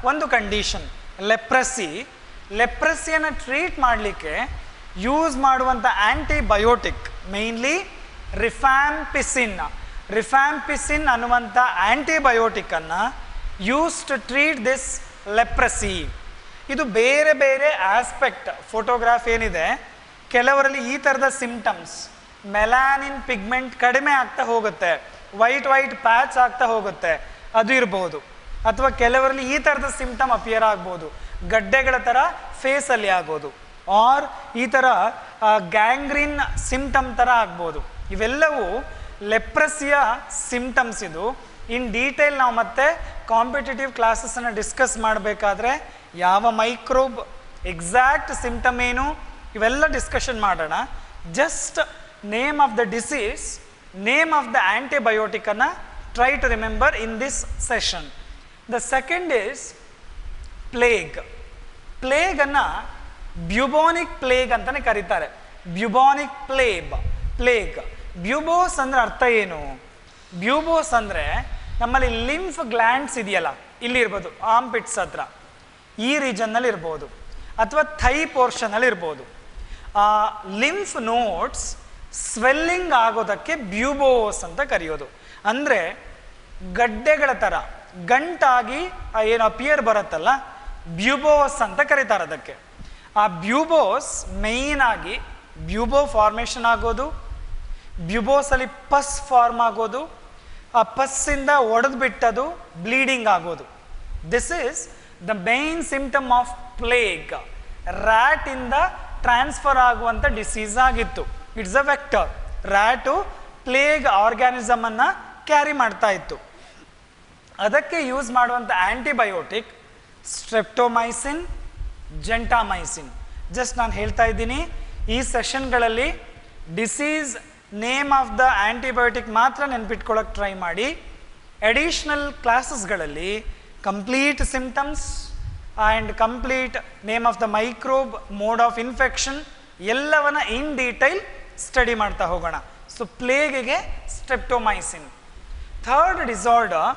Speaker 1: ಒಂದು ಕಂಡೀಷನ್ ಲೆಪ್ರಸಿ. ಲೆಪ್ರಸಿಯನ್ನು ಟ್ರೀಟ್ ಮಾಡಲಿಕ್ಕೆ ಯೂಸ್ ಮಾಡುವಂಥ ಆ್ಯಂಟಿಬಯೋಟಿಕ್ ಮೇನ್ಲಿ ರಿಫ್ಯಾಂಪಿಸಿನ್. ರಿಫ್ಯಾಂಪಿಸಿನ್ ಅನ್ನುವಂಥ ಆ್ಯಂಟಿಬಯೋಟಿಕ್ಕನ್ನು use to treat this leprosy. ಇದು ಬೇರೆ ಬೇರೆ ಆಸ್ಪೆಕ್ಟ್. ಫೋಟೋಗ್ರಾಫ್ ಏನಿದೆ, ಕೆಲವರಲ್ಲಿ ಈ ಥರದ ಸಿಂಪ್ಟಮ್ಸ್, ಮೆಲಾನಿನ್ ಪಿಗ್ಮೆಂಟ್ ಕಡಿಮೆ ಆಗ್ತಾ ಹೋಗುತ್ತೆ, ವೈಟ್ ಪ್ಯಾಚ್ ಆಗ್ತಾ ಹೋಗುತ್ತೆ, ಅದು ಇರ್ಬೋದು. ಅಥವಾ ಕೆಲವರಲ್ಲಿ ಈ ಥರದ ಸಿಂಪ್ಟಮ್ ಅಪಿಯರ್ ಆಗ್ಬೋದು, ಗಡ್ಡೆಗಳ ಥರ ಫೇಸಲ್ಲಿ ಆಗ್ಬೋದು, ಆರ್ ಈ ಥರ ಗ್ಯಾಂಗ್ರೀನ್ ಸಿಂಪ್ಟಮ್ ಥರ ಆಗ್ಬೋದು. ಇವೆಲ್ಲವೂ ಲೆಪ್ರಸಿಯ ಸಿಂಪ್ಟಮ್ಸ್. ಇದು ಇನ್ ಡೀಟೇಲ್ ನಾವು ಮತ್ತೆ ಕಾಂಪಿಟೇಟಿವ್ ಕ್ಲಾಸಸ್ಸನ್ನು ಡಿಸ್ಕಸ್ ಮಾಡಬೇಕಾದ್ರೆ ಯಾವ ಮೈಕ್ರೋಬ್, ಎಕ್ಸಾಕ್ಟ್ ಸಿಂಪ್ಟಮ್ ಏನು, ಇವೆಲ್ಲ ಡಿಸ್ಕಷನ್ ಮಾಡೋಣ. Just name of the disease, name of the ಆ್ಯಂಟಿಬಯೋಟಿಕನ್ನು try to remember in this session. The second is plague. ಪ್ಲೇಗನ್ನು ಬ್ಯುಬೋನಿಕ್ ಪ್ಲೇಗ್ ಅಂತಲೇ ಕರೀತಾರೆ. ಬ್ಯುಬೋನಿಕ್ ಪ್ಲೇಗ್. ಬ್ಯೂಬೋಸ್ ಅಂದರೆ ಅರ್ಥ ಏನು? ಬ್ಯೂಬೋಸ್ ಅಂದರೆ ನಮ್ಮಲ್ಲಿ ಲಿಂಫ್ ಗ್ಲ್ಯಾಂಡ್ಸ್ ಇದೆಯಲ್ಲ, ಇಲ್ಲಿ ಇರ್ಬೋದು, ಆರ್ಮ್ಪಿಟ್ಸ್ ಹತ್ರ, ಈ ರೀಜನ್ನಲ್ಲಿ ಇರ್ಬೋದು, ಅಥವಾ ಥೈ ಪೋರ್ಷನಲ್ಲಿ ಇರ್ಬೋದು. ಆ ಲಿಂಫ್ ನೋಡ್ಸ್ ಸ್ವೆಲ್ಲಿಂಗ್ ಆಗೋದಕ್ಕೆ ಬ್ಯೂಬೋಸ್ ಅಂತ ಕರೆಯೋದು. ಅಂದರೆ ಗಡ್ಡೆಗಳ ಥರ ಗಂಟಾಗಿ ಏನು ಅಪಿಯರ್ ಬರುತ್ತಲ್ಲ, ಬ್ಯೂಬೋಸ್ ಅಂತ ಕರೀತಾರೆ ಅದಕ್ಕೆ. ಆ ಬ್ಯೂಬೋಸ್ ಮೇಯ್ನಾಗಿ ಬ್ಯೂಬೋ ಫಾರ್ಮೇಷನ್ ಆಗೋದು, ಬ್ಯೂಬೋಸಲ್ಲಿ ಪಸ್ ಫಾರ್ಮ್ ಆಗೋದು, ಆ ಪಸ್ಸಿಂದ ಒಡೆದು ಬಿಟ್ಟದು ಬ್ಲೀಡಿಂಗ್ ಆಗೋದು. This is the main symptom of plague. ರ್ಯಾಟಿಂದ ಟ್ರಾನ್ಸ್ಫರ್ ಆಗುವಂಥ ಡಿಸೀಸ್ ಆಗಿತ್ತು. It's a vector. Rat plague ಆರ್ಗ್ಯಾನಿಸಮನ್ನು ಕ್ಯಾರಿ ಮಾಡ್ತಾ ಇತ್ತು. ಅದಕ್ಕೆ ಯೂಸ್ ಮಾಡುವಂಥ ಆ್ಯಂಟಿಬಯೋಟಿಕ್ ಸ್ಟ್ರೆಪ್ಟೊಮೈಸಿನ್, ಜೆಂಟಾಮೈಸಿನ್. ಜಸ್ಟ್ ನಾನು ಹೇಳ್ತಾ ಇದ್ದೀನಿ. ಈ ಸೆಷನ್ಗಳಲ್ಲಿ disease name of the antibiotic ಮಾತ್ರ ನೆನ್ಪಿಟ್ಕೊಳ್ಳೋಕೆ ಟ್ರೈ ಮಾಡಿ. ಅಡಿಷ್ನಲ್ ಕ್ಲಾಸಸ್ಗಳಲ್ಲಿ complete symptoms and complete name of the microbe, mode of infection ಎಲ್ಲವನ್ನ ಇನ್ ಡೀಟೈಲ್ ಸ್ಟಡಿ ಮಾಡ್ತಾ ಹೋಗೋಣ. ಸೊ ಪ್ಲೇಗಿಗೆ streptomycin. Third disorder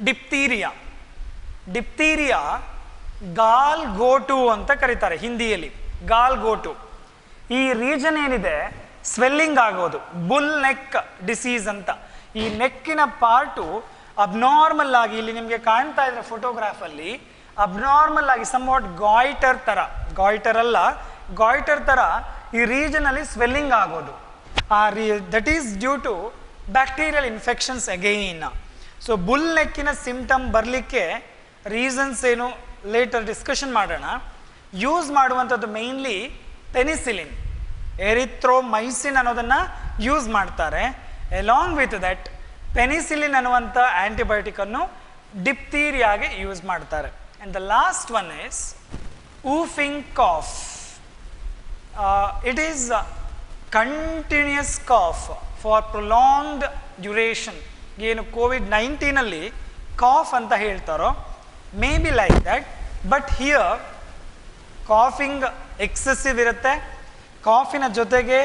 Speaker 1: diphtheria. Diphtheria ಗಾಲ್ ಗೋಟು ಅಂತ ಕರೀತಾರೆ ಹಿಂದಿಯಲ್ಲಿ. ಗಾಲ್ ಗೋಟು ಈ ರೀಜನ್ ಏನಿದೆ ಸ್ವೆಲ್ಲಿಂಗ್ ಆಗೋದು, ಬುಲ್ ನೆಕ್ ಡಿಸೀಸ್ ಅಂತ. ಈ ನೆಕ್ಕಿನ ಪಾರ್ಟು ಅಬ್ನಾರ್ಮಲ್ ಆಗಿ, ಇಲ್ಲಿ ನಿಮಗೆ ಕಾಣ್ತಾ ಇದ್ರೆ ಫೋಟೋಗ್ರಾಫಲ್ಲಿ, ಅಬ್ನಾರ್ಮಲ್ ಆಗಿ ಸಮ್ವಾಟ್ ಗಾಯ್ಟರ್ ಥರ, ಗಾಯ್ಟರ್ ಅಲ್ಲ, ಗಾಯ್ಟರ್ ಥರ ಈ ರೀಜನಲ್ಲಿ ಸ್ವೆಲ್ಲಿಂಗ್ ಆಗೋದು. That is due to bacterial infections again. So bull ನೆಕ್ಕಿನ ಸಿಂಪ್ಟಮ್ ಬರಲಿಕ್ಕೆ ರೀಸನ್ಸ್ ಏನು ಲೇಟರ್ ಡಿಸ್ಕಷನ್ ಮಾಡೋಣ. ಯೂಸ್ ಮಾಡುವಂಥದ್ದು ಮೇನ್ಲಿ ಪೆನಿಸಿಲಿನ್, ಎರಿಥ್ರೋಮೈಸಿನ್ ಅನ್ನೋದನ್ನು ಯೂಸ್ ಮಾಡ್ತಾರೆ. ಅಲಾಂಗ್ ವಿತ್ ದಟ್ ಪೆನಿಸಿಲಿನ್ ಅನ್ನುವಂಥ ಆ್ಯಂಟಿಬಯೋಟಿಕನ್ನು ಡಿಪ್ತೀರಿಯಾಗೆ ಯೂಸ್ ಮಾಡ್ತಾರೆ. And the last one is whooping cough. It is continuous cough for prolonged duration. ಏನು ಕೋವಿಡ್-19ನಲ್ಲಿ ಕಾಫ್ ಅಂತ ಹೇಳ್ತಾರೋ, may be like that. But here coughing excessive ಇರುತ್ತೆ. ಕಾಫಿನ ಜೊತೆಗೆ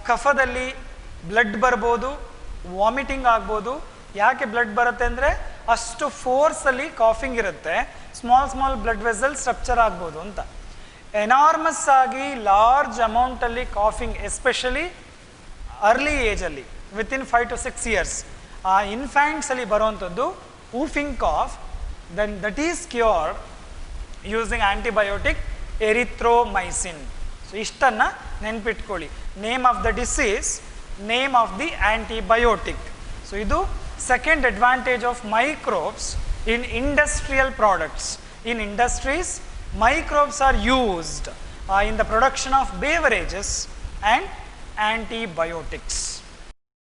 Speaker 1: ಕಫದಲ್ಲಿ ಬ್ಲಡ್ ಬರ್ಬೋದು, ವಾಮಿಟಿಂಗ್ ಆಗ್ಬೋದು. ಯಾಕೆ ಬ್ಲಡ್ ಬರುತ್ತೆ ಅಂದರೆ ಅಷ್ಟು ಫೋರ್ಸಲ್ಲಿ ಕಾಫಿಂಗ್ ಇರುತ್ತೆ, ಸ್ಮಾಲ್ ಬ್ಲಡ್ ವೆಸಲ್ ಸ್ಟ್ರಕ್ಚರ್ ಆಗ್ಬೋದು ಅಂತ. ಎನಾರ್ಮಸ್ ಆಗಿ ಲಾರ್ಜ್ ಅಮೌಂಟಲ್ಲಿ ಕಾಫಿಂಗ್, ಎಸ್ಪೆಷಲಿ ಅರ್ಲಿ ಏಜಲ್ಲಿ ವಿತಿನ್ 5 to 6 years ಆ ಇನ್ಫ್ಯಾಂಟ್ಸಲ್ಲಿ ಬರುವಂಥದ್ದು whooping cough, then that is cured using antibiotic erythromycin. So ಇಷ್ಟನ್ನು ನೆನ್ಪಿಟ್ಕೊಳ್ಳಿ. Name of the disease, name of the antibiotic. So ಇದು second advantage of microbes in industrial products. In industries, microbes are used in the production of beverages and antibiotics.